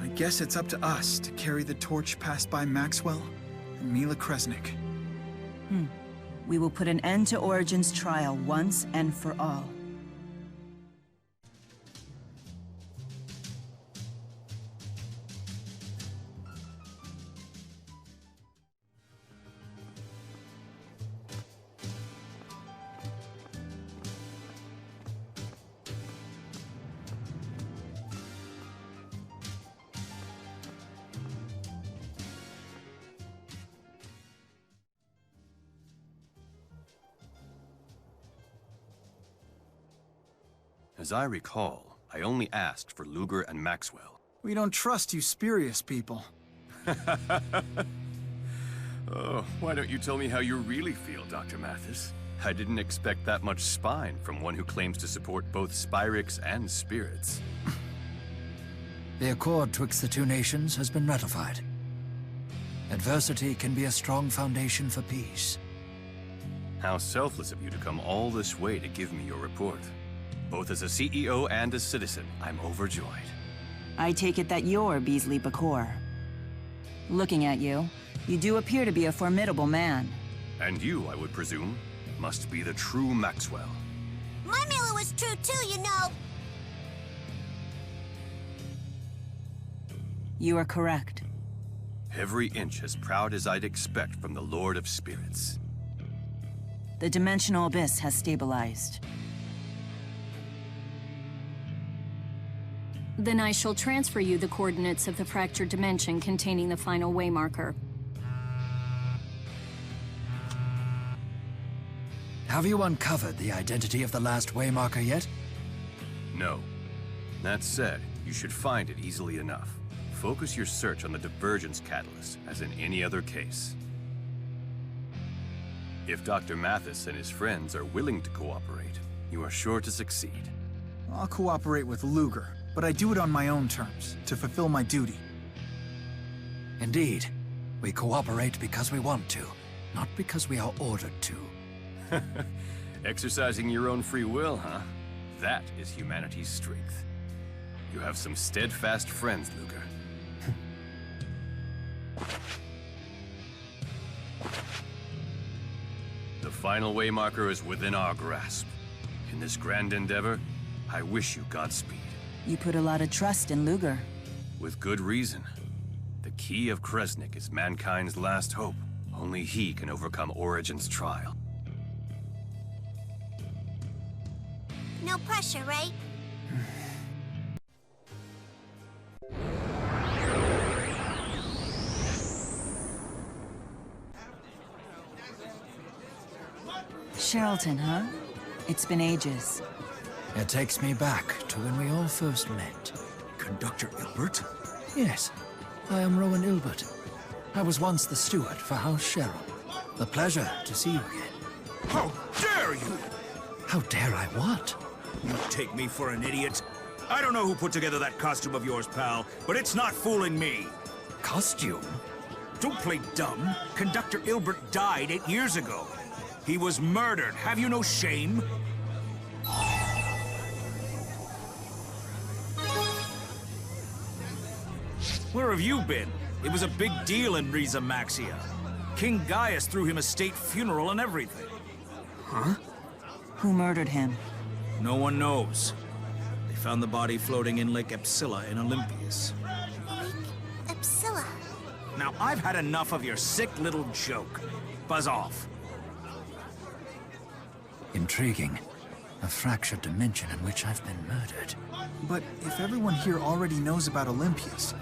I guess it's up to us to carry the torch passed by Maxwell and Mila Kresnik. We will put an end to Origin's trial once and for all. As I recall, I only asked for Luger and Maxwell. We don't trust you spurious people. Oh, why don't you tell me how you really feel, Dr. Mathis? I didn't expect that much spine from one who claims to support both Spyrix and spirits. The accord twixt the two nations has been ratified. Adversity can be a strong foundation for peace. How selfless of you to come all this way to give me your report. Both as a CEO and a citizen, I'm overjoyed. I take it that you're Beasley Bakor. Looking at you, you do appear to be a formidable man. And you, I would presume, must be the true Maxwell. My Mila was true too, you know. You are correct. Every inch as proud as I'd expect from the Lord of Spirits. The dimensional abyss has stabilized. Then I shall transfer you the coordinates of the fractured dimension containing the final waymarker. Have you uncovered the identity of the last waymarker yet? No. That said, you should find it easily enough. Focus your search on the divergence catalyst, as in any other case. If Dr. Mathis and his friends are willing to cooperate, you are sure to succeed. I'll cooperate with Luger, but I do it on my own terms, to fulfill my duty. Indeed. We cooperate because we want to, not because we are ordered to. Exercising your own free will, huh? That is humanity's strength. You have some steadfast friends, Luger. The final waymarker is within our grasp. In this grand endeavor, I wish you Godspeed. You put a lot of trust in Luger. With good reason. The key of Kresnik is mankind's last hope. Only he can overcome Origin's trial. No pressure, right? Charlton, huh? It's been ages. It takes me back to when we all first met. Conductor Ilbert? Yes, I am Rowan Ilbert. I was once the steward for House Cheryl. A pleasure to see you again. How dare you! How dare I what? You take me for an idiot? I don't know who put together that costume of yours, pal, but it's not fooling me. Costume? Don't play dumb. Conductor Ilbert died 8 years ago. He was murdered. Have you no shame? Where have you been? It was a big deal in Riza Maxia. King Gaius threw him a state funeral and everything. Huh? Who murdered him? No one knows. They found the body floating in Lake Epsilla in Olympias. Lake Epsilla? Now, I've had enough of your sick little joke. Buzz off. Intriguing. A fractured dimension in which I've been murdered. But if everyone here already knows about Olympias,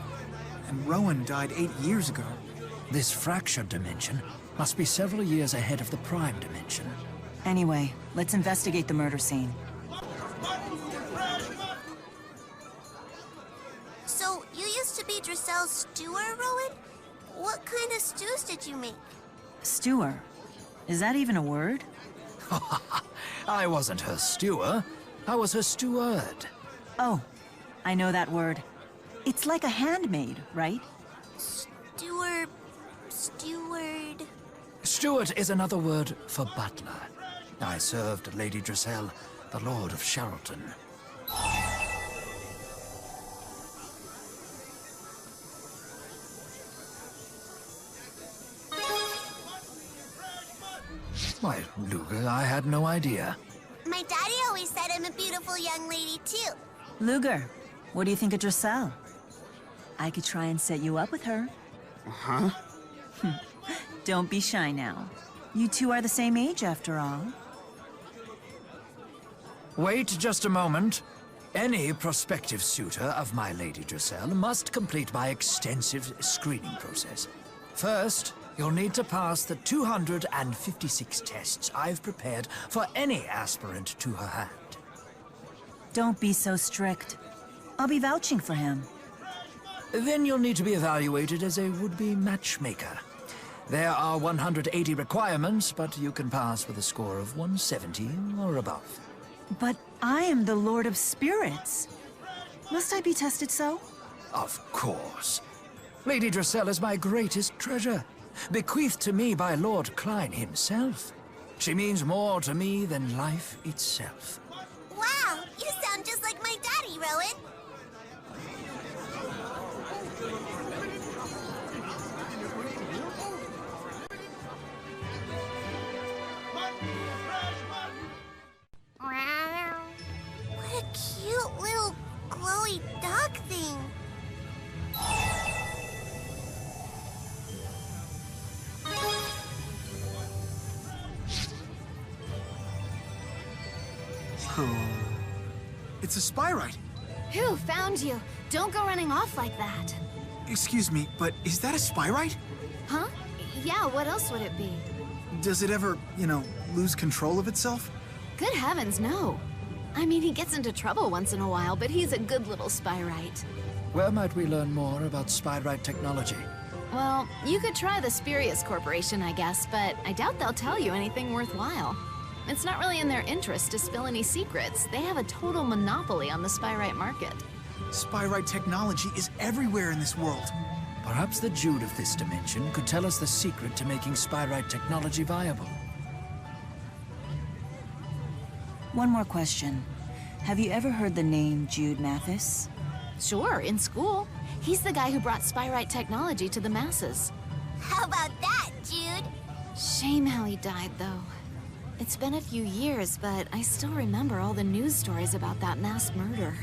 and Rowan died 8 years ago... This fractured dimension must be several years ahead of the prime dimension. Anyway, let's investigate the murder scene. So, you used to be Drisselle's steward, Rowan? What kind of stews did you make? Stewer? Is that even a word? I wasn't her stewer. I was her steward. Oh, I know that word. It's like a handmaid, right? Steward... Steward is another word for butler. I served Lady Drissel, the Lord of Charlton. Why, Luger, I had no idea. My daddy always said I'm a beautiful young lady, too. Luger, what do you think of Drissel? I could try and set you up with her. Huh? Don't be shy now. You two are the same age, after all. Wait just a moment. Any prospective suitor of my Lady Drissel must complete my extensive screening process. First, you'll need to pass the 256 tests I've prepared for any aspirant to her hand. Don't be so strict. I'll be vouching for him. Then you'll need to be evaluated as a would-be matchmaker. There are 180 requirements, but you can pass with a score of 170 or above. But I am the Lord of Spirits. Must I be tested so? Of course. Lady Drissel is my greatest treasure, bequeathed to me by Lord Klein himself. She means more to me than life itself. Wow, you sound just like my daddy, Rowan. What a cute little glowy dog thing. It's a spyrite. Phew, found you. Don't go running off like that. Excuse me, but is that a spyrite? Huh? Yeah, what else would it be? Does it ever, lose control of itself? Good heavens, no. I mean, he gets into trouble once in a while, but he's a good little spyrite. Where might we learn more about spyrite technology? Well, you could try the Spurious Corporation, I guess, but I doubt they'll tell you anything worthwhile. It's not really in their interest to spill any secrets. They have a total monopoly on the spyrite market. Spyrite technology is everywhere in this world. Perhaps the Jude of this dimension could tell us the secret to making spyrite technology viable. One more question. Have you ever heard the name Jude Mathis? Sure, in school. He's the guy who brought spyrite technology to the masses. How about that, Jude? Shame how he died, though. It's been a few years, but I still remember all the news stories about that mass murder.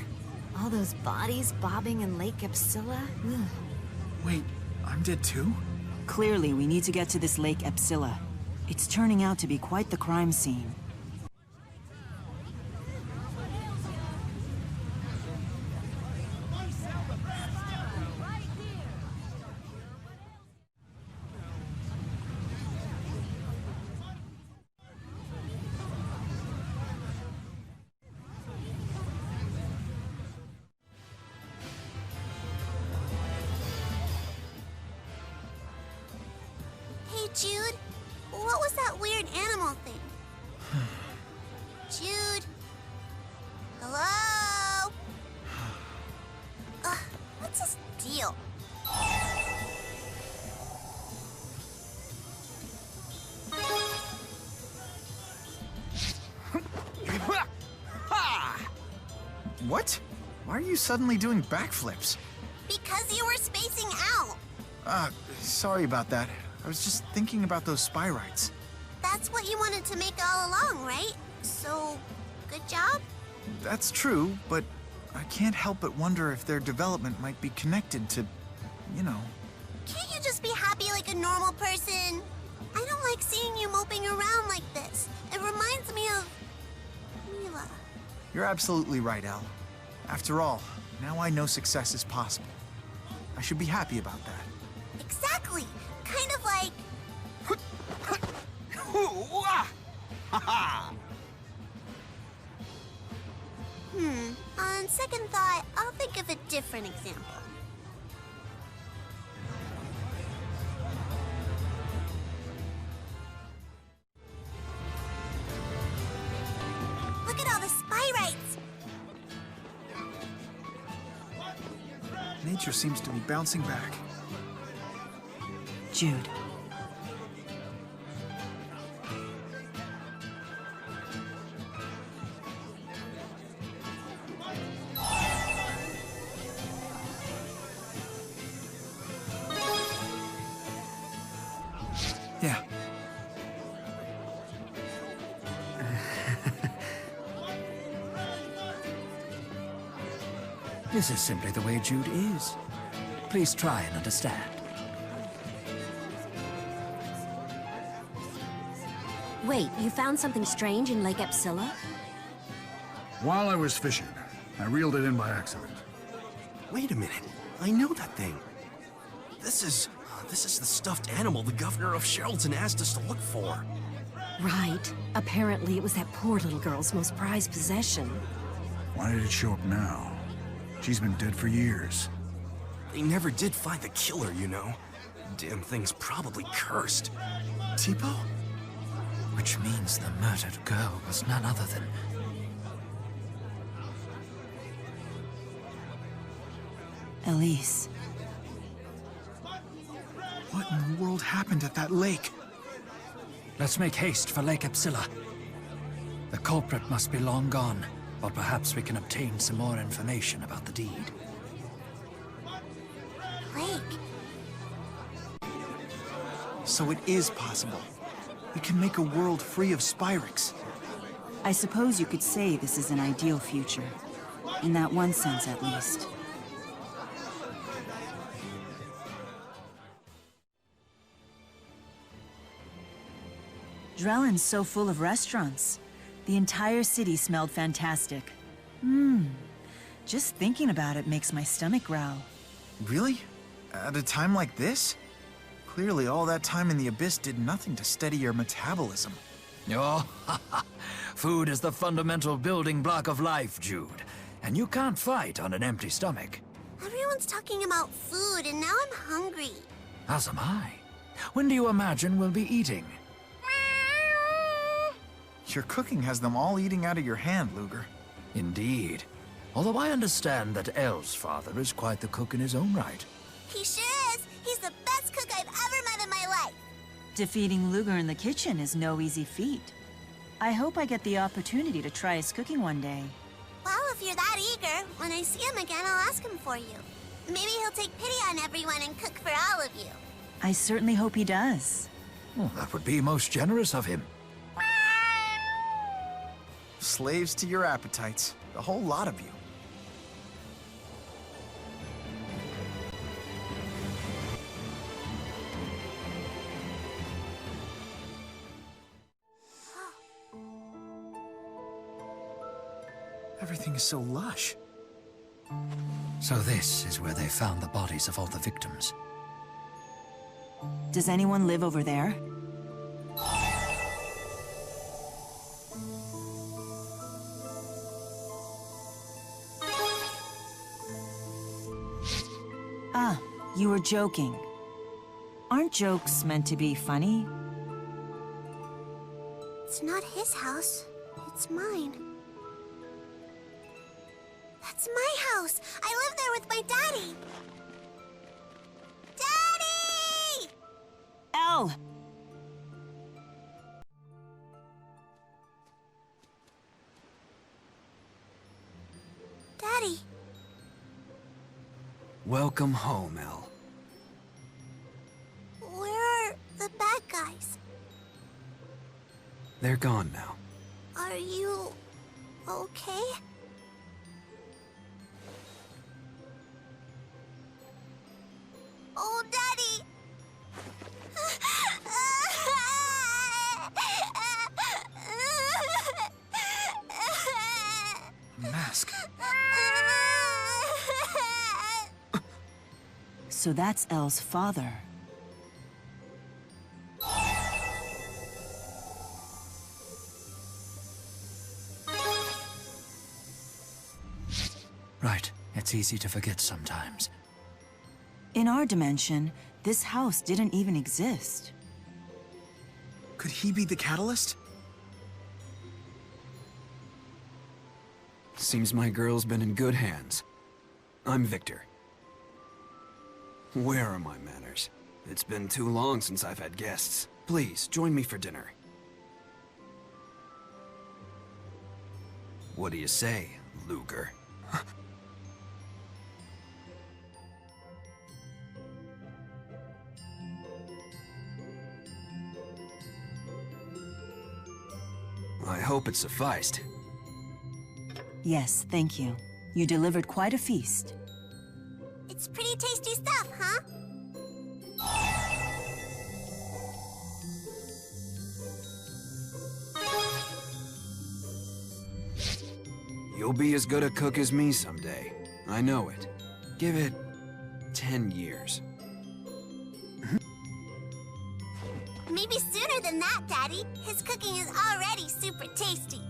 All those bodies bobbing in Lake Xillia. Ugh. Wait, I'm dead too? Clearly, we need to get to this Lake Xillia. It's turning out to be quite the crime scene. Jude, what was that weird animal thing? Jude? Hello? What's his deal? What? Why are you suddenly doing backflips? Because you were spacing out. Sorry about that. I was just thinking about those spyrites. That's what you wanted to make all along, right? So, good job? That's true, but I can't help but wonder if their development might be connected to, Can't you just be happy like a normal person? I don't like seeing you moping around like this. It reminds me of... Mila. You're absolutely right, Elle. After all, now I know success is possible. I should be happy about that. Exactly! Kind of like... On second thought, I'll think of a different example. Look at all the spyrites! Nature seems to be bouncing back. Jude. Yeah. This is simply the way Jude is. Please try and understand. Wait, you found something strange in Lake Xillia? While I was fishing, I reeled it in by accident. Wait a minute. I know that thing. This is the stuffed animal the governor of Sheraldton asked us to look for. Right. Apparently it was that poor little girl's most prized possession. Why did it show up now? She's been dead for years. They never did find the killer, Damn thing's probably cursed. Tipo? Which means the murdered girl was none other than... Elise. What in the world happened at that lake? Let's make haste for Lake Xillia. The culprit must be long gone, but perhaps we can obtain some more information about the deed. Lake. So it is possible. We can make a world free of Spyrix. I suppose you could say this is an ideal future. In that one sense, at least. Drellin's so full of restaurants. The entire city smelled fantastic. Just thinking about it makes my stomach growl. Really? At a time like this? Clearly all that time in the Abyss did nothing to steady your metabolism. Oh, food is the fundamental building block of life, Jude. And you can't fight on an empty stomach. Everyone's talking about food, and now I'm hungry. As am I. When do you imagine we'll be eating? Your cooking has them all eating out of your hand, Luger. Indeed. Although I understand that Elle's father is quite the cook in his own right. He sure is. He's the best cook I've ever met in my life. Defeating Luger in the kitchen is no easy feat. I hope I get the opportunity to try his cooking one day. Well, if you're that eager, when I see him again, I'll ask him for you. Maybe he'll take pity on everyone and cook for all of you. I certainly hope he does. Well, that would be most generous of him. Slaves to your appetites, the whole lot of you. Everything is so lush. So this is where they found the bodies of all the victims. Does anyone live over there? Ah, you were joking. Aren't jokes meant to be funny? It's not his house. It's mine. That's my house. I live there with my daddy. Daddy! Elle! Daddy. Welcome home, Elle. Where are the bad guys? They're gone now. Are you okay? Oh, Daddy! Mask. So that's Elle's father. Right. It's easy to forget sometimes. In our dimension, this house didn't even exist. Could he be the catalyst? Seems my girl's been in good hands. I'm Victor. Where are my manners? It's been too long since I've had guests. Please, join me for dinner. What do you say, Luger? I hope it sufficed. Yes, thank you. You delivered quite a feast. It's pretty tasty stuff, huh? You'll be as good a cook as me someday. I know it. Give it 10 years. Maybe sooner than that, Daddy. His cooking is already super tasty.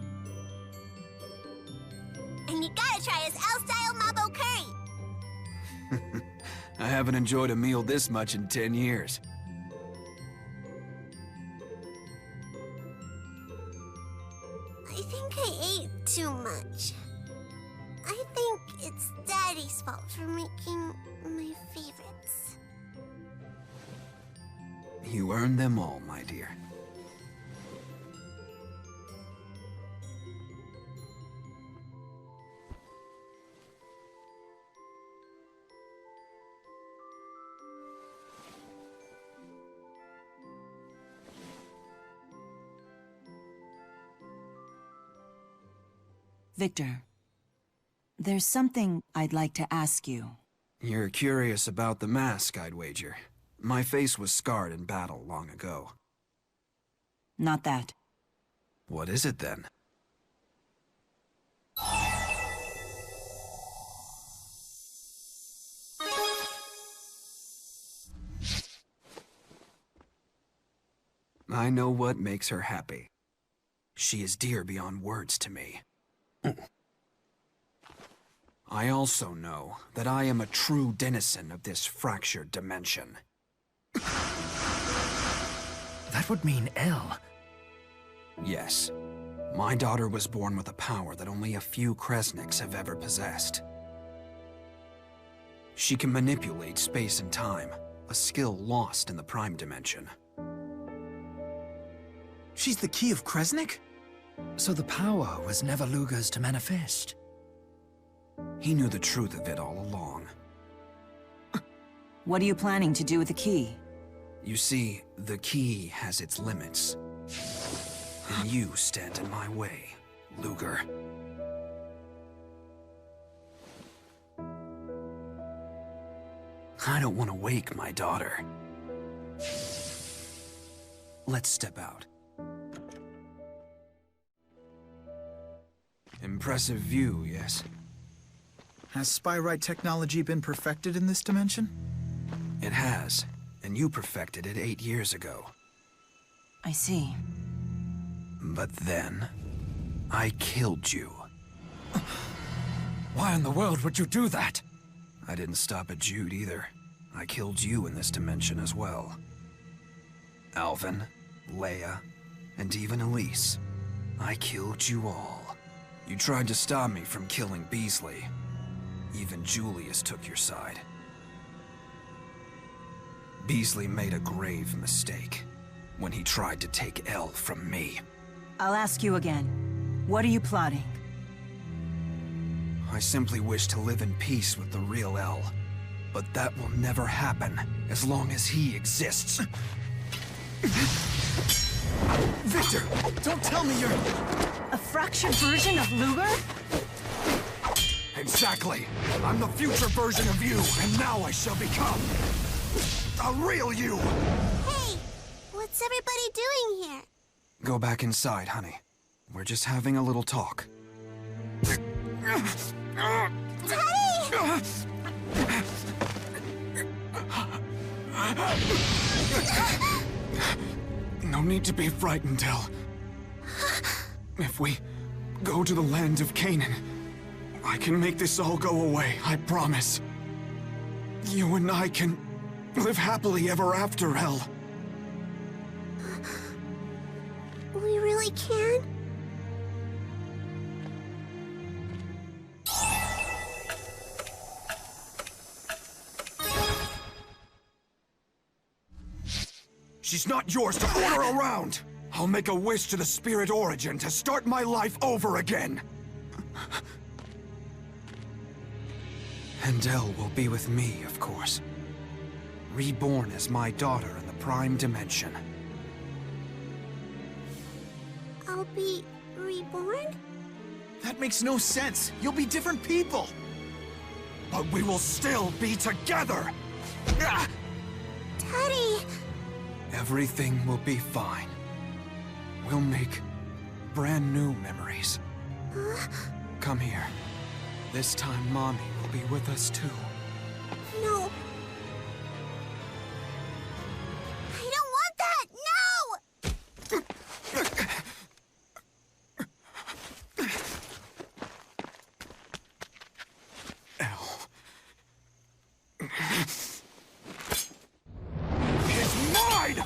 And you gotta try his L-style Mabo curry. I haven't enjoyed a meal this much in 10 years. I think I ate too much. I think it's Daddy's fault for making my favorites. You earned them all, my dear. Victor, there's something I'd like to ask you. You're curious about the mask, I'd wager. My face was scarred in battle long ago. Not that. What is it then? I know what makes her happy. She is dear beyond words to me. I also know that I am a true denizen of this fractured dimension. That would mean El. Yes. My daughter was born with a power that only a few Kresniks have ever possessed. She can manipulate space and time, a skill lost in the Prime Dimension. She's the key of Kresnik? So the power was never Luger's to manifest? He knew the truth of it all along. What are you planning to do with the key? You see, the key has its limits. And you stand in my way, Luger. I don't want to wake my daughter. Let's step out. Impressive view, yes? Has Spyrite technology been perfected in this dimension? It has, and you perfected it 8 years ago. I see. But then, I killed you. Why in the world would you do that? I didn't stop at Jude either. I killed you in this dimension as well. Alvin, Leia, and even Elise. I killed you all. You tried to stop me from killing Beasley. Even Julius took your side. Beasley made a grave mistake when he tried to take Elle from me. I'll ask you again. What are you plotting? I simply wish to live in peace with the real Elle. But that will never happen as long as he exists. Victor, don't tell me you're... A fractured version of Luger? Exactly. I'm the future version of you, and now I shall become a real you. Hey, what's everybody doing here? Go back inside, honey. We're just having a little talk. Teddy! No need to be frightened, Elle. If we go to the land of Canaan, I can make this all go away, I promise. You and I can live happily ever after, Elle. We really can? She's not yours to order around! I'll make a wish to the Spirit Origin to start my life over again! And Elle will be with me, of course. Reborn as my daughter in the Prime Dimension. I'll be reborn? That makes no sense. You'll be different people. But we will still be together! Teddy! Everything will be fine. We'll make brand new memories. Come here. This time, Mommy will be with us too. No. I don't want that! No! It's mine!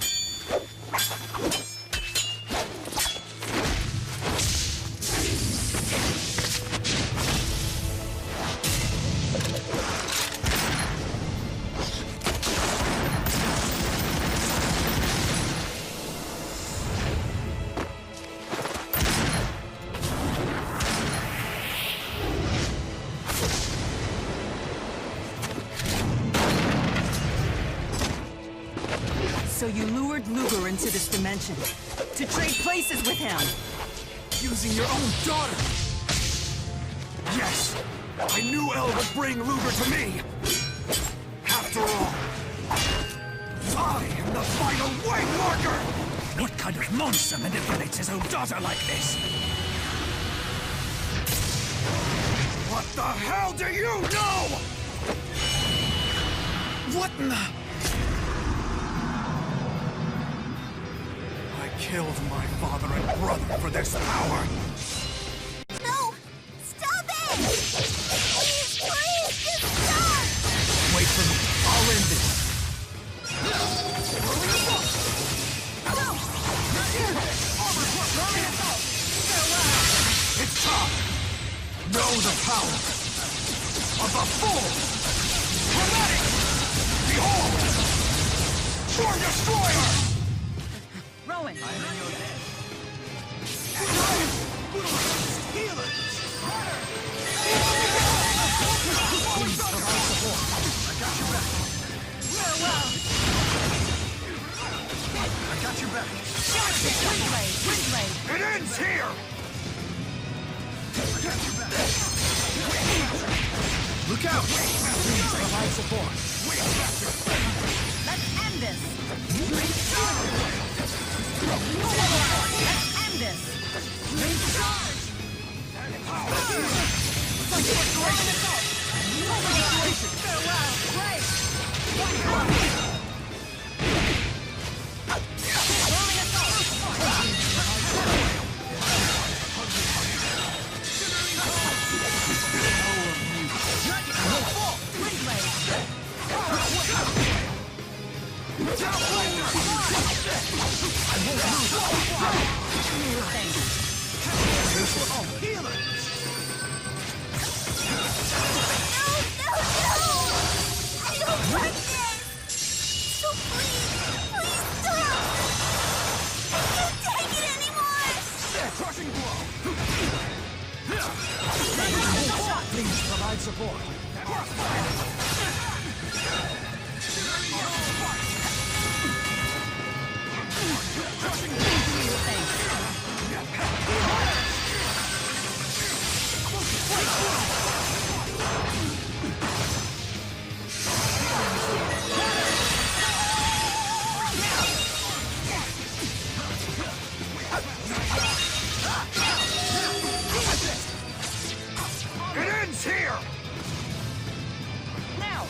So you lured Luger into this dimension to trade places with him. Using your own daughter! Yes! I knew Elle would bring Luger to me! After all, I am the final way marker! What kind of monster manipulates his own daughter like this? What the hell do you know?! What in the... killed my father and brother for this power. No! Stop it! Please, please, just stop! Wait for me. I'll end this. It's time. Know the power of the full dramatic. Behold! Storm Destroyer! Rowan! I'm in your debt. Please provide support. I got your back. Farewell! I got your back. Windblade! Windblade! It ends here! I got your back. Look out! Please provide support. Let's end this! Let's end this! Farewell! Break! Please provide support. It ends here! Now!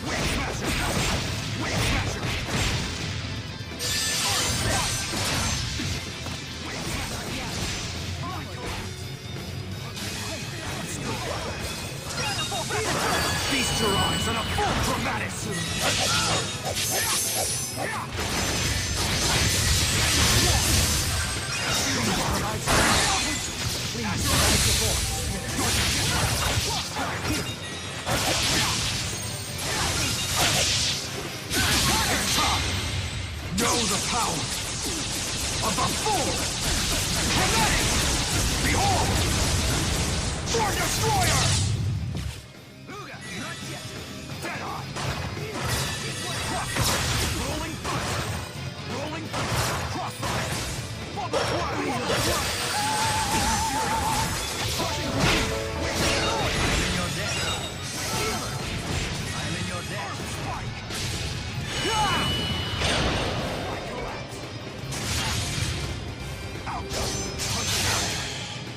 Feast your eyes on a full dramatic Please provide support. It's time. Know the power of the full dramatic. Behold! Storm Destroyer! Not yet. Dead on. Rolling fire. Rolling fire. Crossfire. Bubble fire.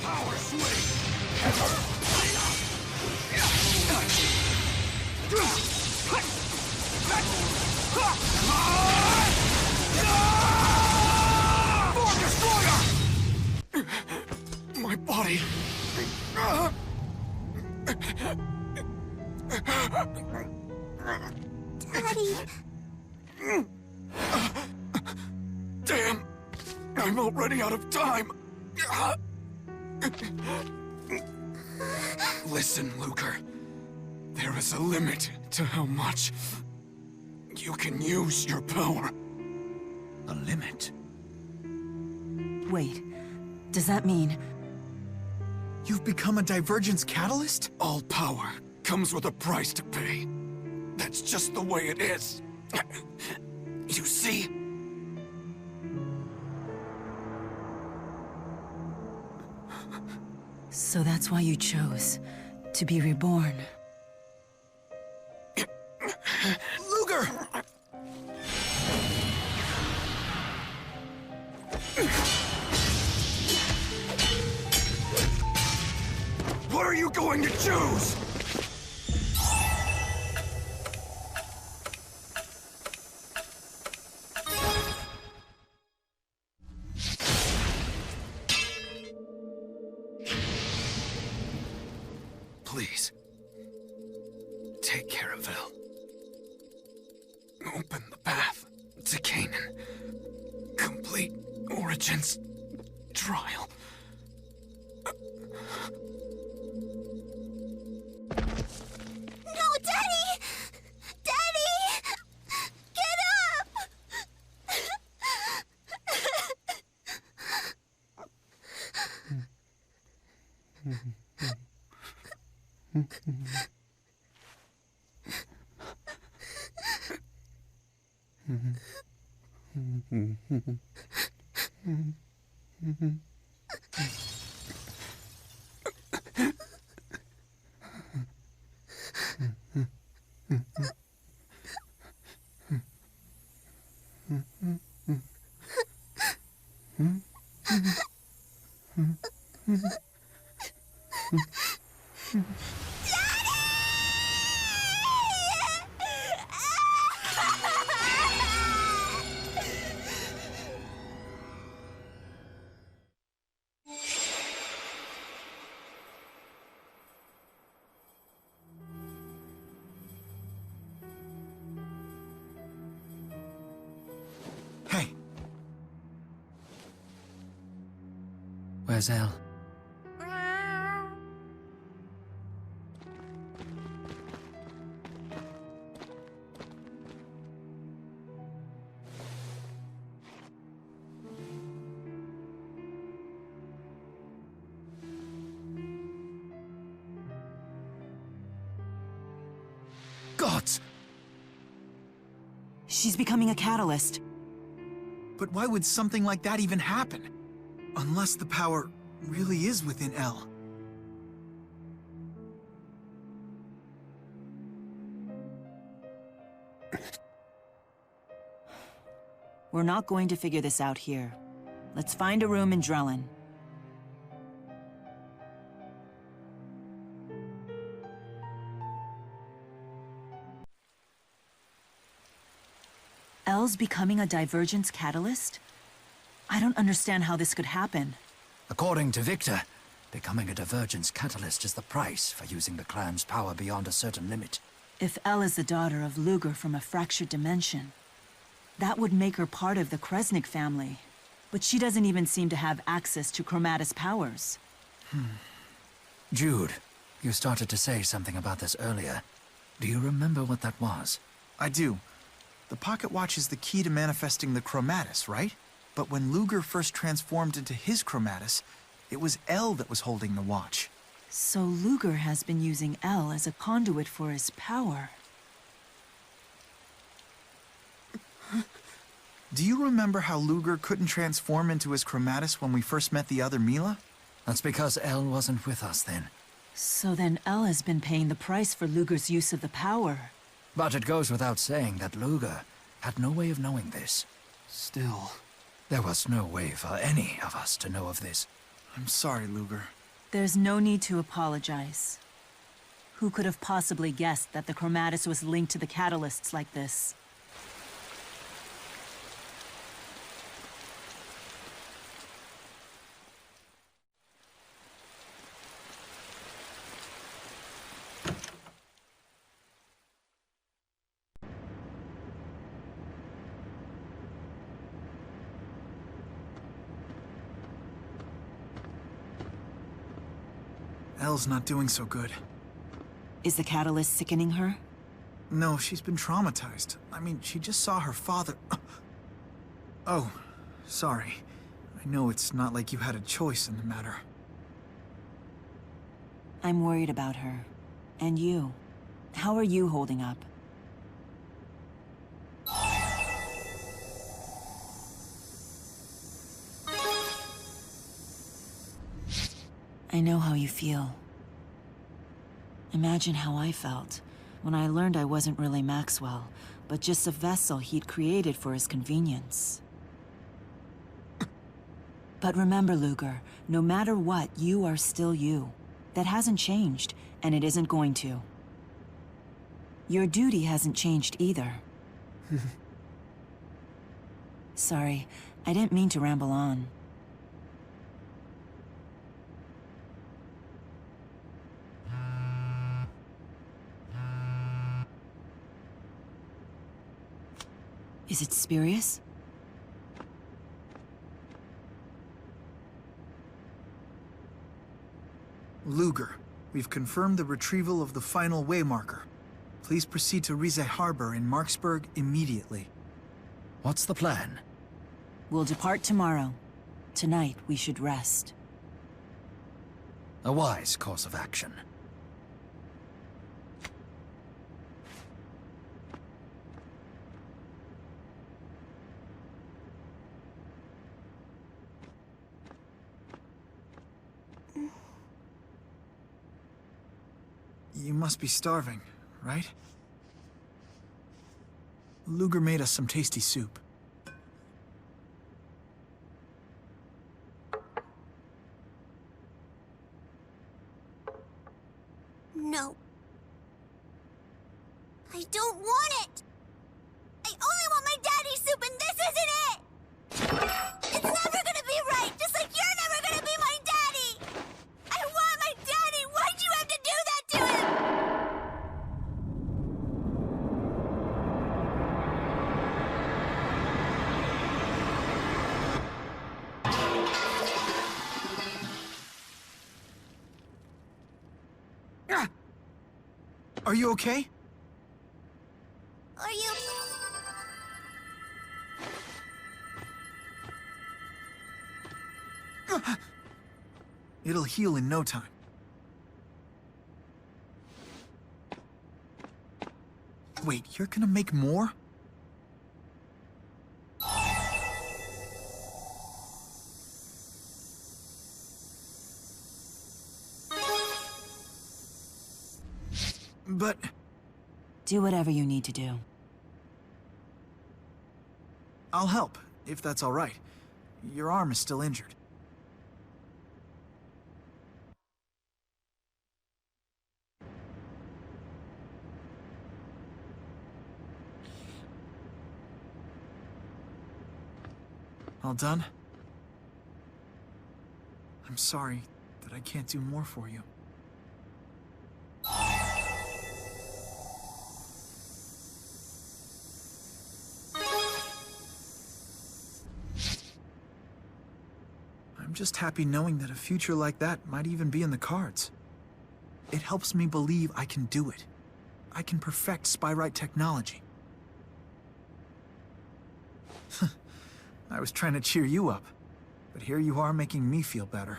Power swing! Form Destroyer! My body. Daddy. Damn! I'm already out of time! Listen, Luger. There is a limit to how much you can use your power. A limit? Wait, does that mean... You've become a divergence catalyst? All power comes with a price to pay. That's just the way it is. You see? So that's why you chose to be reborn. Luger! What are you going to choose? Please. Take care of Elle. Open the path to Canaan. Complete Origins trial. No, Daddy! Daddy! Get up! Hey. Where's Elle? Gods! She's becoming a catalyst. But why would something like that even happen? Unless the power really is within Elle. We're not going to figure this out here. Let's find a room in Drellin. Elle's becoming a divergence catalyst? I don't understand how this could happen. According to Victor, becoming a divergence catalyst is the price for using the clan's power beyond a certain limit. If Elle is the daughter of Luger from a fractured dimension, that would make her part of the Kresnik family. But she doesn't even seem to have access to Chromatis powers. Jude, you started to say something about this earlier. Do you remember what that was? I do. The pocket watch is the key to manifesting the Chromatis, right? But when Luger first transformed into his Chromatis, it was Elle that was holding the watch. So Luger has been using Elle as a conduit for his power. Do you remember how Luger couldn't transform into his Chromatis when we first met the other Mila? That's because Elle wasn't with us then. So then Elle has been paying the price for Luger's use of the power. But it goes without saying that Luger had no way of knowing this. Still... There was no way for any of us to know of this. I'm sorry, Luger. There's no need to apologize. Who could have possibly guessed that the Chromatis was linked to the catalysts like this? Elle's not doing so good. Is the catalyst sickening her? No, she's been traumatized. I mean, she just saw her father... Oh, sorry. I know it's not like you had a choice in the matter. I'm worried about her. And you. How are you holding up? I know how you feel. Imagine how I felt when I learned I wasn't really Maxwell, but just a vessel he'd created for his convenience. But remember, Luger, no matter what, you are still you. That hasn't changed, and it isn't going to. Your duty hasn't changed either. Sorry, I didn't mean to ramble on. Is it spurious? Luger, we've confirmed the retrieval of the final waymarker. Please proceed to Rize Harbor in Marksburg immediately. What's the plan? We'll depart tomorrow. Tonight, we should rest. A wise course of action. You must be starving, right? Luger made us some tasty soup. No. I don't want it! I only want my daddy's soup, and this isn't it! It's never gonna be right, just like you're never gonna be my daddy! I want my daddy! Why'd you have to do that to him? Are you okay? Are you... It'll heal in no time. Wait, you're gonna make more? But... Do whatever you need to do. I'll help, if that's all right. Your arm is still injured. All done? I'm sorry that I can't do more for you. I'm just happy knowing that a future like that might even be in the cards. It helps me believe I can do it. I can perfect Spyrite technology. I was trying to cheer you up, but here you are making me feel better.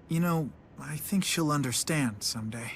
You know, I think she'll understand someday.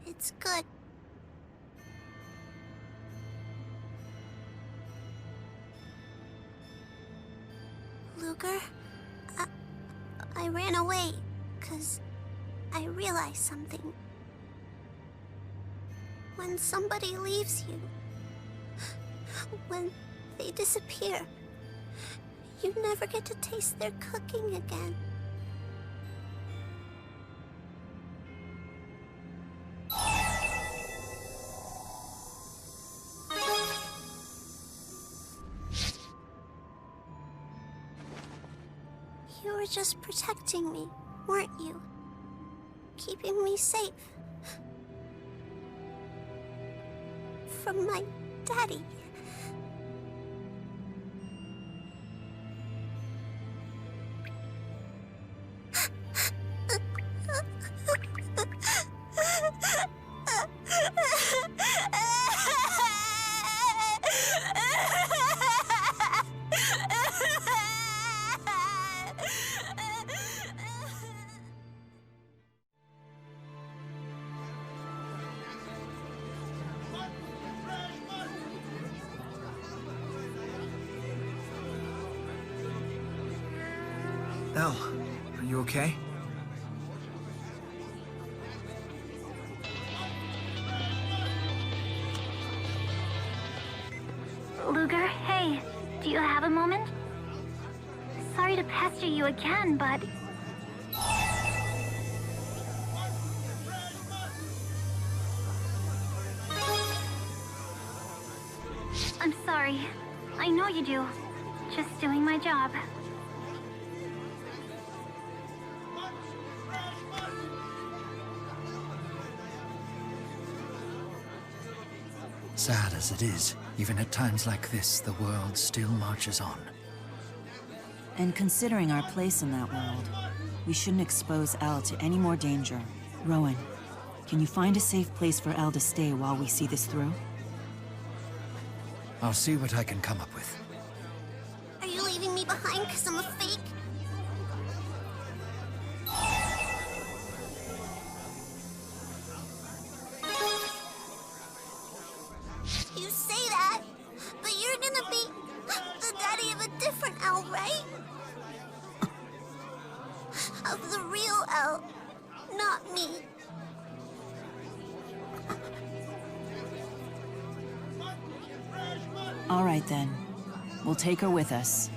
It's good. Luger, I ran away, 'cause I realized something. When somebody leaves you, when they disappear, you never get to taste their cooking again. You were just protecting me, weren't you? Keeping me safe. From my daddy. Elle, are you okay? Luger, hey, do you have a moment? Sorry to pester you again, but... I'm sorry. I know you do. Just doing my job. Sad as it is, even at times like this, the world still marches on. And considering our place in that world, we shouldn't expose Elle to any more danger. Rowan, can you find a safe place for Elle to stay while we see this through? I'll see what I can come up with. Are you leaving me behind because I'm a fake? You say that, but you're gonna be the daddy of a different Elle, right? Of the real Elle, not me. All right then. We'll take her with us.